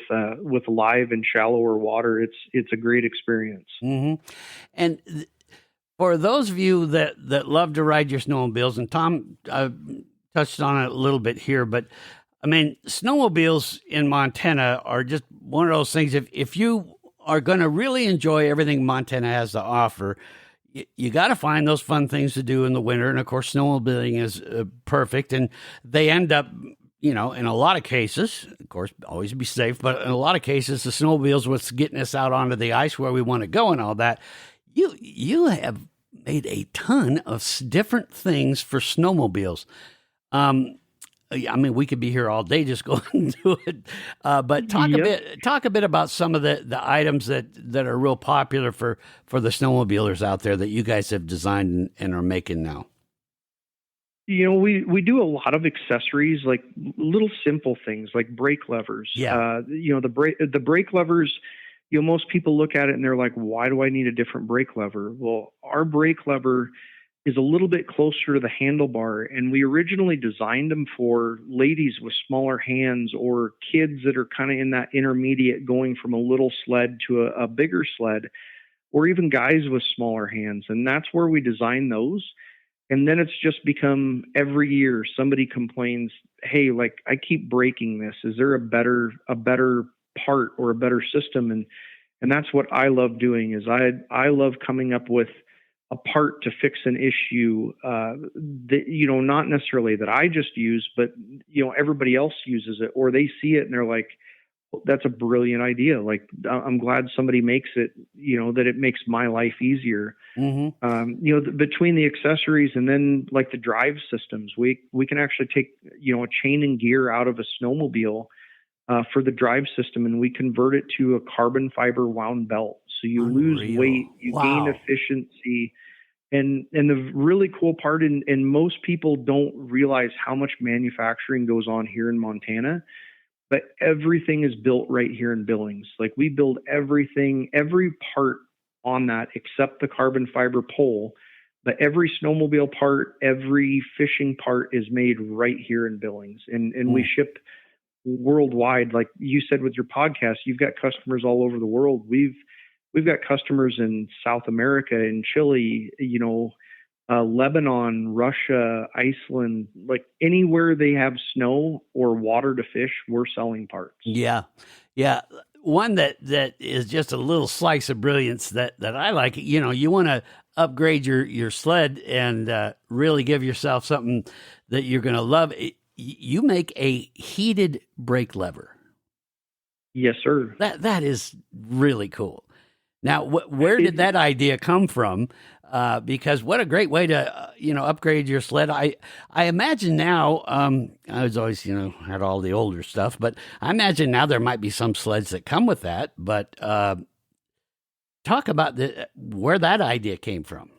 Speaker 3: live and shallower water. It's a great experience.
Speaker 2: Mm-hmm. And for those of you that love to ride your snowmobiles, and Tom touched on it a little bit here, but I mean, snowmobiles in Montana are just one of those things. If you are going to really enjoy everything Montana has to offer, you got to find those fun things to do in the winter. And of course, snowmobiling is perfect. And they end up, in a lot of cases, of course, always be safe, but in a lot of cases, the snowmobiles what's getting us out onto the ice where we want to go and all that. You have made a ton of different things for snowmobiles. I mean, we could be here all day just going through it. But talk a bit about some of the items that are real popular for the snowmobilers out there that you guys have designed and are making now.
Speaker 3: We do a lot of accessories, like little simple things like brake levers.
Speaker 2: Yeah.
Speaker 3: The brake levers, most people look at it and they're like, why do I need a different brake lever? Well, our brake lever is a little bit closer to the handlebar, and we originally designed them for ladies with smaller hands or kids that are kind of in that intermediate going from a little sled to a bigger sled, or even guys with smaller hands. And that's where we designed those. And then it's just become every year somebody complains, hey, like I keep breaking this. Is there a better part or a better system? And that's what I love doing is I love coming up with a part to fix an issue that, not necessarily that I just use, but, everybody else uses it, or they see it and they're like, well, that's a brilliant idea. Like, I'm glad somebody makes it, that it makes my life easier. Mm-hmm. Between the accessories and then like the drive systems, we can actually take, a chain and gear out of a snowmobile for the drive system, and we convert it to a carbon fiber wound belt. So you lose weight, you gain efficiency. And the really cool part, and most people don't realize how much manufacturing goes on here in Montana, but everything is built right here in Billings. Like we build everything, every part on that except the carbon fiber pole. But every snowmobile part, every fishing part is made right here in Billings. And we ship worldwide. Like you said with your podcast, you've got customers all over the world. We've got customers in South America, in Chile, Lebanon, Russia, Iceland, like anywhere they have snow or water to fish, we're selling parts.
Speaker 2: Yeah. Yeah. One that is just a little slice of brilliance that I like. You want to upgrade your sled and really give yourself something that you're going to love. You make a heated brake lever.
Speaker 3: Yes, sir.
Speaker 2: That is really cool. Now, where did that idea come from? Because what a great way to upgrade your sled. I imagine now. I was always had all the older stuff, but I imagine now there might be some sleds that come with that. But talk about where that idea came from.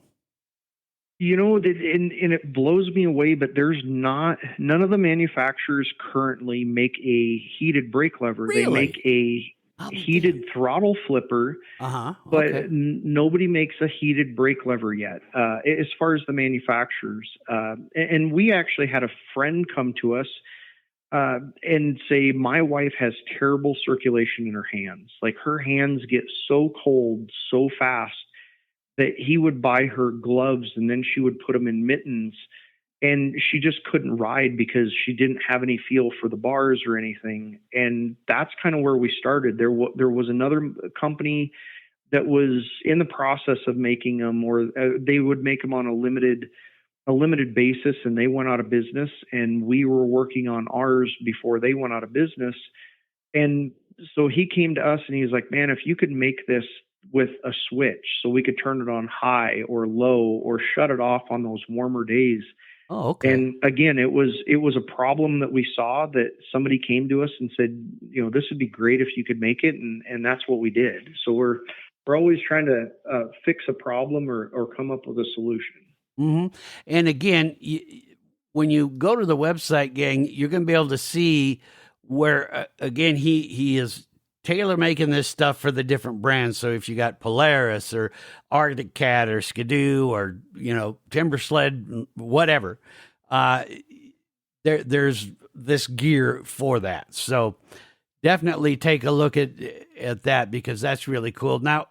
Speaker 3: And it blows me away, but none of the manufacturers currently make a heated brake lever.
Speaker 2: Really?
Speaker 3: They make a heated throttle flipper, but nobody makes a heated brake lever yet, as far as the manufacturers. And we actually had a friend come to us and say, my wife has terrible circulation in her hands. Like, her hands get so cold so fast that he would buy her gloves and then she would put them in mittens, and she just couldn't ride because she didn't have any feel for the bars or anything. And that's kind of where we started. There was another company that was in the process of making them, or they would make them on a limited basis, and they went out of business. And we were working on ours before they went out of business. And so he came to us and he was like, man, if you could make this with a switch so we could turn it on high or low or shut it off on those warmer days.
Speaker 2: Oh, okay.
Speaker 3: And again, it was a problem that we saw, that somebody came to us and said, this would be great if you could make it. And that's what we did. So we're always trying to fix a problem or come up with a solution.
Speaker 2: Mm-hmm. And again, when you go to the website, gang, you're going to be able to see where, again, he is tailor making this stuff for the different brands. So if you got Polaris or Arctic Cat or Skidoo or, Timber Sled, whatever, there's this gear for that. So definitely take a look at that, because that's really cool. Now,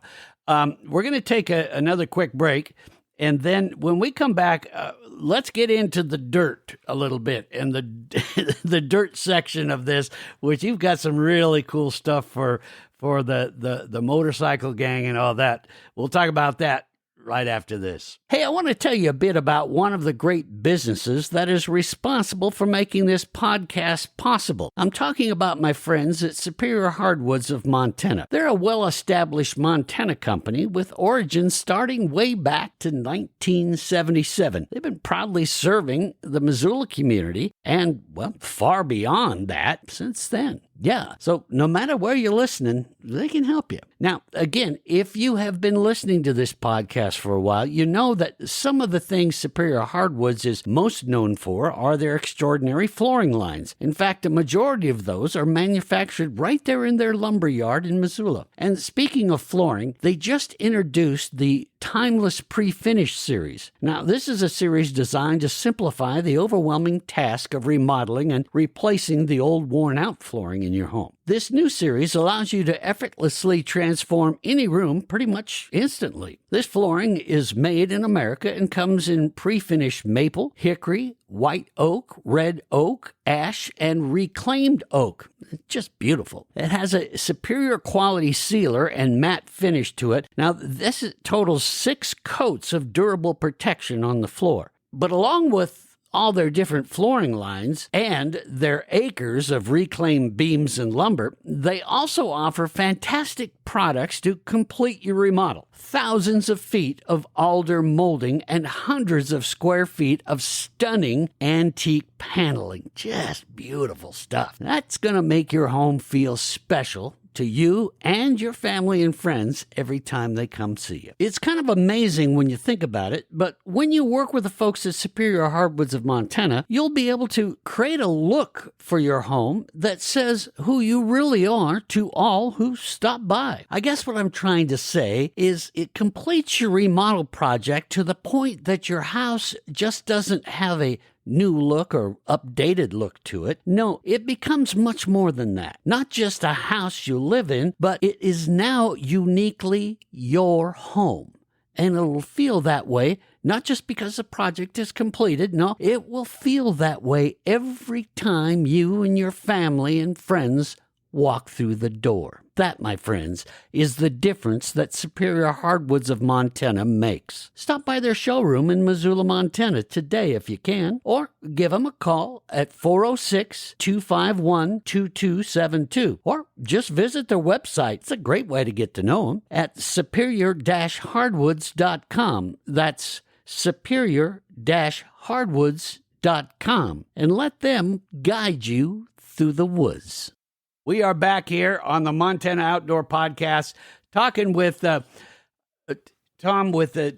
Speaker 2: we're going to take another quick break. And then when we come back, let's get into the dirt a little bit, and the dirt section of this, which you've got some really cool stuff for the motorcycle gang and all that. We'll talk about that right after this. Hey, I want to tell you a bit about one of the great businesses that is responsible for making this podcast possible. I'm talking about my friends at Superior Hardwoods of Montana. They're a well-established Montana company with origins starting way back to 1977. They've been proudly serving the Missoula community and, far beyond that since then. Yeah, so no matter where you're listening, they can help you. Now, again, if you have been listening to this podcast for a while, you know that some of the things Superior Hardwoods is most known for are their extraordinary flooring lines. In fact, a majority of those are manufactured right there in their lumber yard in Missoula. And speaking of flooring, they just introduced the Timeless Pre-Finish series. Now, this is a series designed to simplify the overwhelming task of remodeling and replacing the old worn-out flooring in your home. This new series allows you to effortlessly transform any room pretty much instantly. This flooring is made in America and comes in pre-finished maple, hickory, white oak, red oak, ash, and reclaimed oak. It's just beautiful. It has a superior quality sealer and matte finish to it. Now, this totals 6 coats of durable protection on the floor. But along with all their different flooring lines and their acres of reclaimed beams and lumber, they also offer fantastic products to complete your remodel. Thousands of feet of alder molding and hundreds of square feet of stunning antique paneling. Just beautiful stuff. That's going to make your home feel special to you and your family and friends every time they come see you. It's kind of amazing when you think about it, but when you work with the folks at Superior Hardwoods of Montana, you'll be able to create a look for your home that says who you really are to all who stop by. I guess what I'm trying to say is it completes your remodel project to the point that your house just doesn't have a new look or updated look to it. No, it becomes much more than that. Not just a house you live in, but it is now uniquely your home. And it'll feel that way, not just because the project is completed. No, it will feel that way every time you and your family and friends walk through the door. That, my friends, is the difference that Superior Hardwoods of Montana makes. Stop by their showroom in Missoula, Montana today if you can, or give them a call at 406-251-2272, or just visit their website. It's a great way to get to know them at superior-hardwoods.com. That's superior-hardwoods.com, and let them guide you through the woods. We are back here on the Montana Outdoor Podcast talking with Tom with the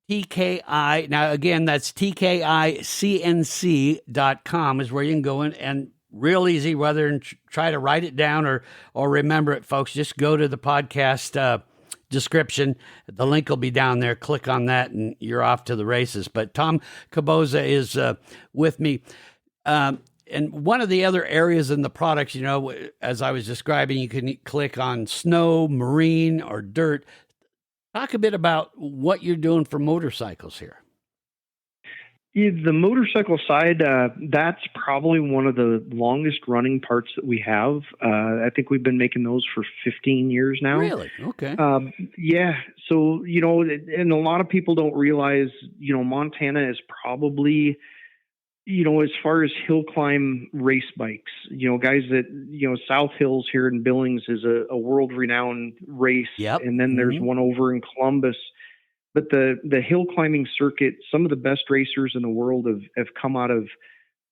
Speaker 2: TKI. Now, again, that's TKICNC.com is where you can go in, and real easy, whether and try to write it down or remember it, folks. Just go to the podcast description. The link will be down there. Click on that, and you're off to the races. But Tom Kobza is with me. And one of the other areas in the products, you know, as I was describing, you can click on snow, marine, or dirt. Talk a bit about what you're doing for motorcycles here.
Speaker 3: Yeah, the motorcycle side, that's probably one of the longest running parts that we have. I think we've been making those for 15 years now.
Speaker 2: Really? Okay.
Speaker 3: Yeah. So, you know, and a lot of people don't realize, you know, Montana is probably, you know, as far as hill climb race bikes, you know, guys that, you know, South Hills here in Billings is a world renowned race.
Speaker 2: Yep.
Speaker 3: And then there's one over in Columbus. But the hill climbing circuit, some of the best racers in the world have come out of,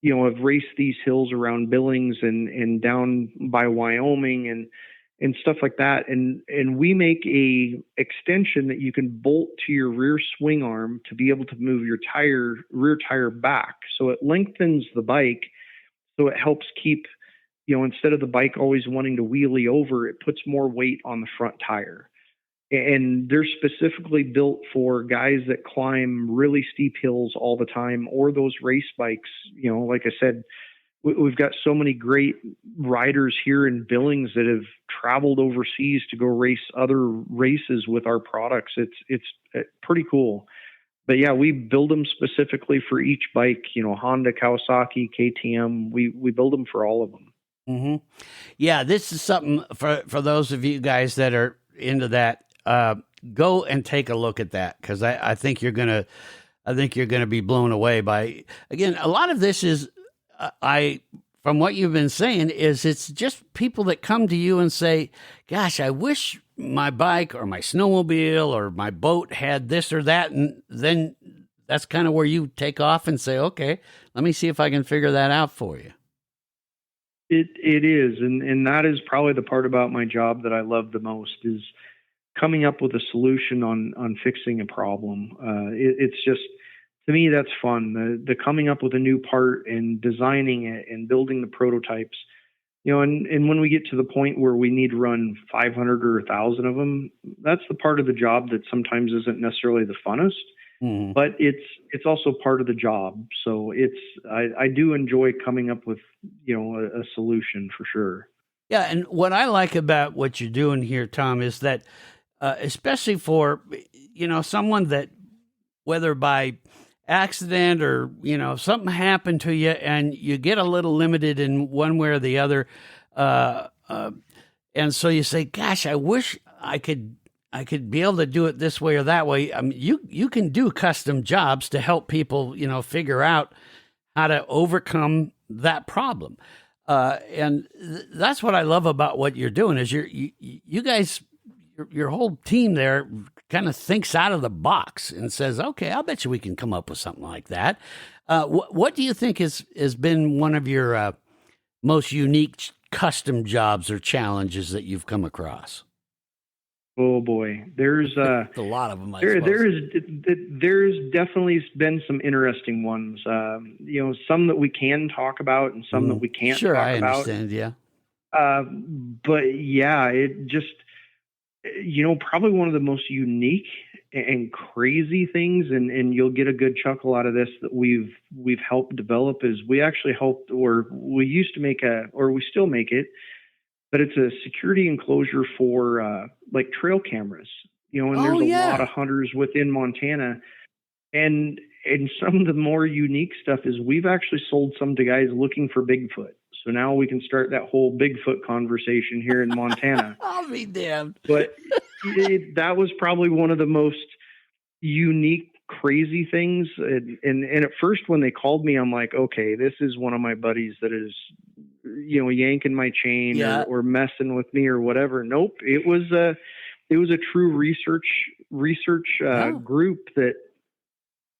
Speaker 3: you know, have raced these hills around Billings and down by Wyoming and stuff like that. And we make a extension that you can bolt to your rear swing arm to be able to move your rear tire back. So it lengthens the bike. So it helps keep, you know, instead of the bike always wanting to wheelie over, it puts more weight on the front tire. And they're specifically built for guys that climb really steep hills all the time, or those race bikes. You know, like I said, we've got so many great riders here in Billings that have traveled overseas to go race other races with our products. It's pretty cool. But yeah, we build them specifically for each bike, you know, Honda, Kawasaki, KTM, we build them for all of them.
Speaker 2: Mm-hmm. Yeah, this is something for those of you guys that are into that. Go and take a look at that, because I think you're gonna be blown away by, again, a lot of this is from what you've been saying is it's just people that come to you and say, gosh, I wish my bike or my snowmobile or my boat had this or that. And then that's kind of where you take off and say, okay, let me see if I can figure that out for you.
Speaker 3: It is. And that is probably the part about my job that I love the most, is coming up with a solution on fixing a problem. It's just, to me, that's fun. The coming up with a new part and designing it and building the prototypes, you know, and when we get to the point where we need to run 500 or 1,000 of them, that's the part of the job that sometimes isn't necessarily the funnest, but it's also part of the job. So I do enjoy coming up with, you know, a solution for sure.
Speaker 2: Yeah. And what I like about what you're doing here, Tom, is that, especially for, you know, someone that, whether by accident or, you know, something happened to you and you get a little limited in one way or the other. And so you say, gosh, I wish I could be able to do it this way or that way. I mean, you can do custom jobs to help people, you know, figure out how to overcome that problem. And that's what I love about what you're doing is you guys, your whole team there kind of thinks out of the box and says, okay, I'll bet you we can come up with something like that. What do you think has been one of your most unique custom jobs or challenges that you've come across?
Speaker 3: Oh boy, there's
Speaker 2: a lot of them.
Speaker 3: There's definitely been some interesting ones. You know, some that we can talk about and some that we can't talk about. Sure, I
Speaker 2: understand. Yeah.
Speaker 3: But yeah, it just, you know, probably one of the most unique and crazy things, and you'll get a good chuckle out of this, that we've helped develop, is we actually helped, or we used to make or we still make it, but it's a security enclosure for like trail cameras, you know, and there's a lot of hunters within Montana, and some of the more unique stuff is we've actually sold some to guys looking for Bigfoot. So now we can start that whole Bigfoot conversation here in Montana.
Speaker 2: I'll be damned.
Speaker 3: But that was probably one of the most unique, crazy things. And at first when they called me, I'm like, okay, this is one of my buddies that is, yanking my chain or messing with me or whatever. Nope. It was a true research group that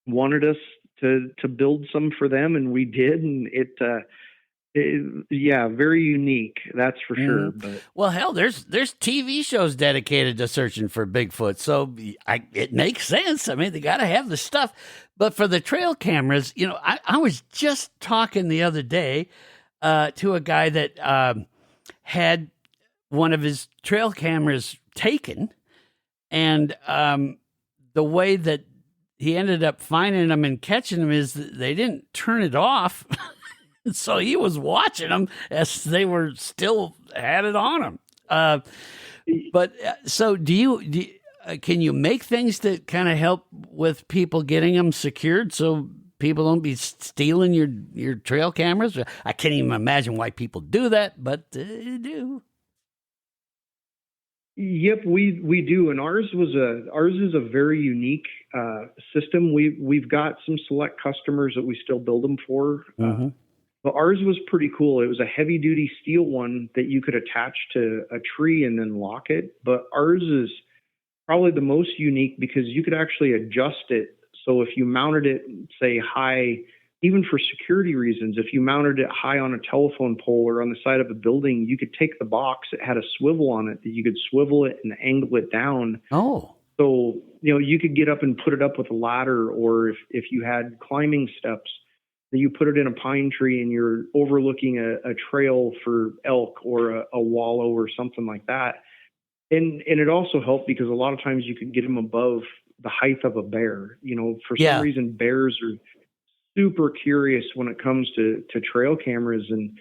Speaker 3: wanted us to build some for them, and we did. And very unique, that's for sure. But
Speaker 2: well, hell, there's TV shows dedicated to searching for Bigfoot, so it makes sense. I mean, they got to have the stuff. But for the trail cameras, I was just talking the other day to a guy that had one of his trail cameras taken, and the way that he ended up finding them and catching them is that they didn't turn it off. So he was watching them as they were still had it on them. But so can you make things that kind of help with people getting them secured so people don't be stealing your trail cameras? I can't even imagine why people do that, but they do.
Speaker 3: Yep, we do, and ours is a very unique system. We've got some select customers that we still build them for, but ours was pretty cool. It was a heavy duty steel one that you could attach to a tree and then lock it. But ours is probably the most unique because you could actually adjust it. So if you mounted it, say high, even for security reasons, if you mounted it high on a telephone pole or on the side of a building, you could take the box. It had a swivel on it that you could swivel it and angle it down.
Speaker 2: Oh.
Speaker 3: So, you could get up and put it up with a ladder, or if you had climbing steps, that you put it in a pine tree and you're overlooking a trail for elk or a wallow or something like that. And it also helped because a lot of times you could get them above the height of a bear. For some reason, bears are super curious when it comes to trail cameras, and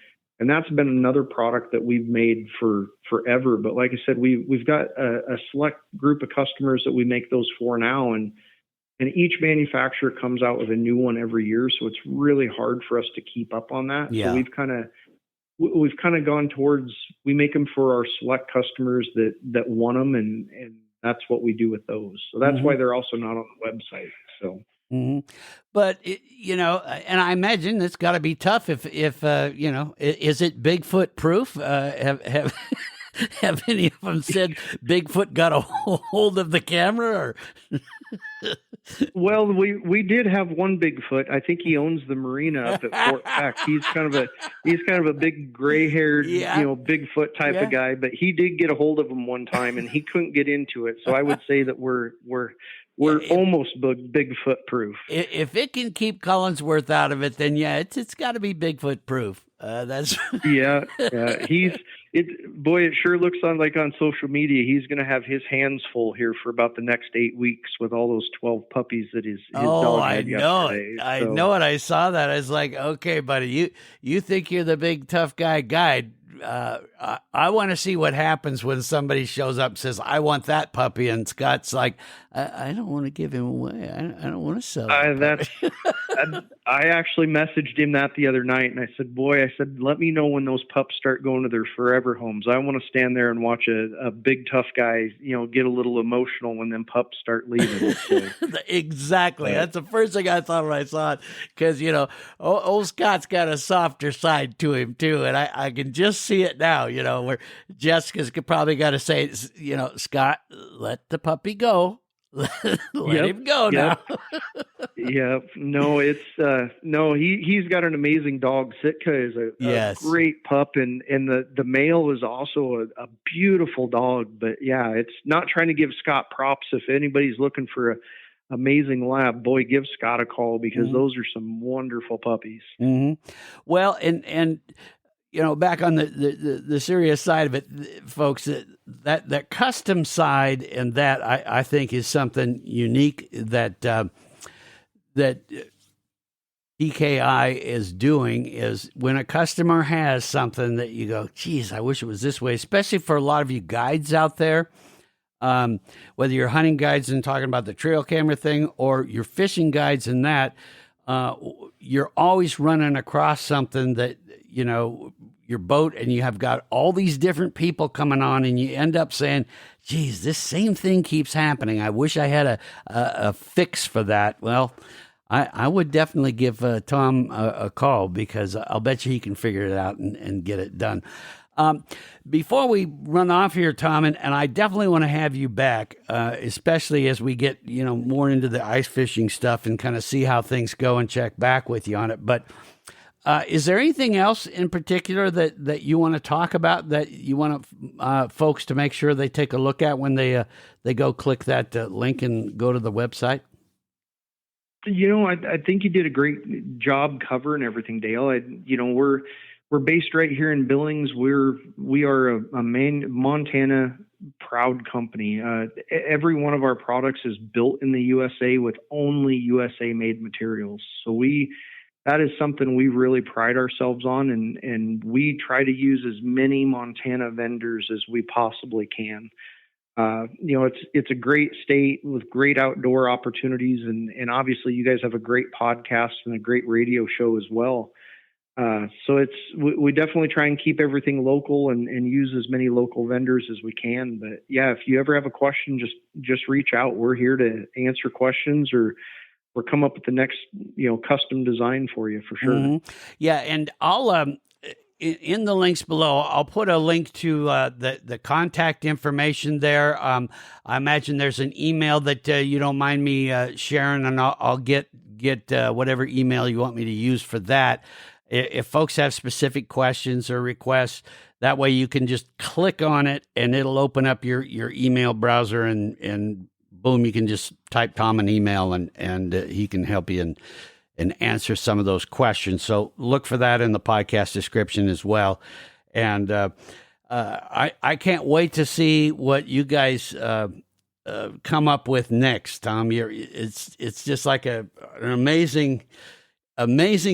Speaker 3: that's been another product that we've made for forever. But like I said, we've got a select group of customers that we make those for now, and each manufacturer comes out with a new one every year, so it's really hard for us to keep up on that. So we've kind of gone towards, we make them for our select customers that want them, and that's what we do with those. So that's why they're also not on the website. So.
Speaker 2: But and I imagine it's got to be tough if is it Bigfoot proof? Have any of them said Bigfoot got a hold of the camera? Or
Speaker 3: well, we did have one Bigfoot. I think he owns the marina up at Fort Peck. He's kind of a big gray-haired, Bigfoot type of guy. But he did get a hold of him one time, and he couldn't get into it. So I would say that we're almost Bigfoot proof.
Speaker 2: If it can keep Collinsworth out of it, then it's got to be Bigfoot proof. That's it sure looks on social media. He's going to have his hands full here for about the next 8 weeks with all those 12 puppies that his dog had yesterday. I know it. I saw that. I was like, okay, buddy, you think you're the big tough guide. I want to see what happens when somebody shows up and says, I want that puppy. And Scott's like, I don't want to give him away. I don't want to sell him.
Speaker 3: I actually messaged him that the other night, and I said, let me know when those pups start going to their forever homes. I want to stand there and watch a big tough guy, get a little emotional when them pups start leaving. So.
Speaker 2: Exactly. That's the first thing I thought when I saw it, because, old Scott's got a softer side to him too. And I can just see it now, where Jessica's probably got to say, Scott, let the puppy go. Let him go now.
Speaker 3: No, he's got an amazing dog. Sitka is a great pup, and the male is also a beautiful dog. But it's not trying to give Scott props. If anybody's looking for a amazing lab, boy, give Scott a call, because those are some wonderful puppies.
Speaker 2: Well, and back on the serious side of it, folks, that custom side, and that I think is something unique that TKI is doing, is when a customer has something that you go, geez, I wish it was this way, especially for a lot of you guides out there, whether you're hunting guides and talking about the trail camera thing, or you're fishing guides and that, you're always running across something that your boat and you have got all these different people coming on and you end up saying, geez, this same thing keeps happening. I wish I had a fix for that. Well, I would definitely give Tom a call, because I'll bet you he can figure it out and get it done. Before we run off here, Tom, and I definitely want to have you back, especially as we get, more into the ice fishing stuff and kind of see how things go and check back with you on it. But is there anything else in particular that you want to talk about, that you want folks to make sure they take a look at when they go click that link and go to the website?
Speaker 3: I think you did a great job covering everything, Dale. We're based right here in Billings. We are a Montana proud company. Every one of our products is built in the USA with only USA made materials. So that is something we really pride ourselves on, and we try to use as many Montana vendors as we possibly can. It's a great state with great outdoor opportunities, and obviously you guys have a great podcast and a great radio show as well. So we definitely try and keep everything local and use as many local vendors as we can. But yeah, if you ever have a question, just reach out. We're here to answer questions or come up with the next, custom design for you for sure.
Speaker 2: Mm-hmm. Yeah. And I'll, in the links below, I'll put a link to the contact information there. I imagine there's an email that you don't mind me sharing, and I'll get whatever email you want me to use for that. If folks have specific questions or requests, that way you can just click on it and it'll open up your email browser, and boom, you can just type Tom an email and he can help you and answer some of those questions. So look for that in the podcast description as well. And I can't wait to see what you guys come up with next, Tom. It's just like an amazing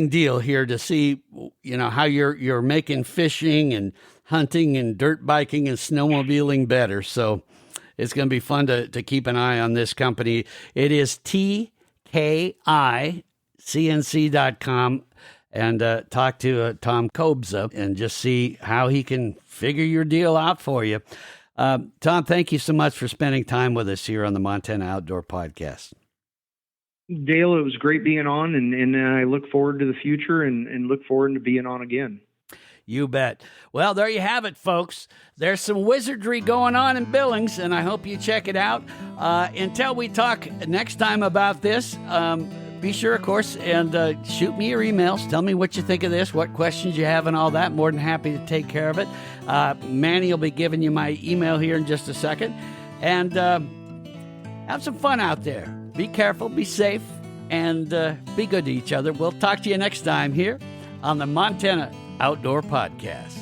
Speaker 2: deal here to see, how you're making fishing and hunting and dirt biking and snowmobiling better. So it's going to be fun to keep an eye on this company. It is TKICNC.com, and talk to Tom Kobza and just see how he can figure your deal out for you. Tom, thank you so much for spending time with us here on the Montana Outdoor Podcast.
Speaker 3: Dale, it was great being on, and I look forward to the future and look forward to being on again.
Speaker 2: You bet. Well, there you have it, folks. There's some wizardry going on in Billings, and I hope you check it out. Until we talk next time about this, be sure, of course, and shoot me your emails. Tell me what you think of this, what questions you have, and all that. More than happy to take care of it. Manny will be giving you my email here in just a second. And have some fun out there. Be careful, be safe, and be good to each other. We'll talk to you next time here on the Montana Outdoor Podcast.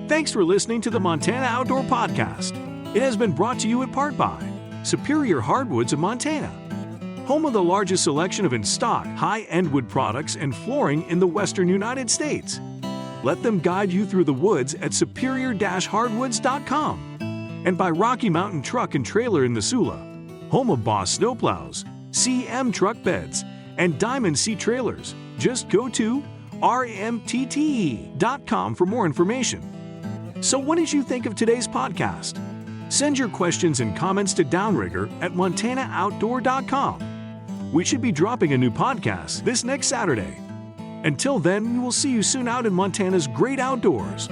Speaker 1: Thanks for listening to the Montana Outdoor Podcast. It has been brought to you in part by Superior Hardwoods of Montana, home of the largest selection of in-stock high-end wood products and flooring in the western United States. Let them guide you through the woods at superior-hardwoods.com. And by Rocky Mountain Truck and Trailer in Missoula, home of Boss Snowplows, CM Truck Beds, and Diamond Sea Trailers. Just go to rmtte.com for more information. So what did you think of today's podcast? Send your questions and comments to Downrigger at montanooutdoor.com. We should be dropping a new podcast this next Saturday. Until then, we will see you soon out in Montana's great outdoors.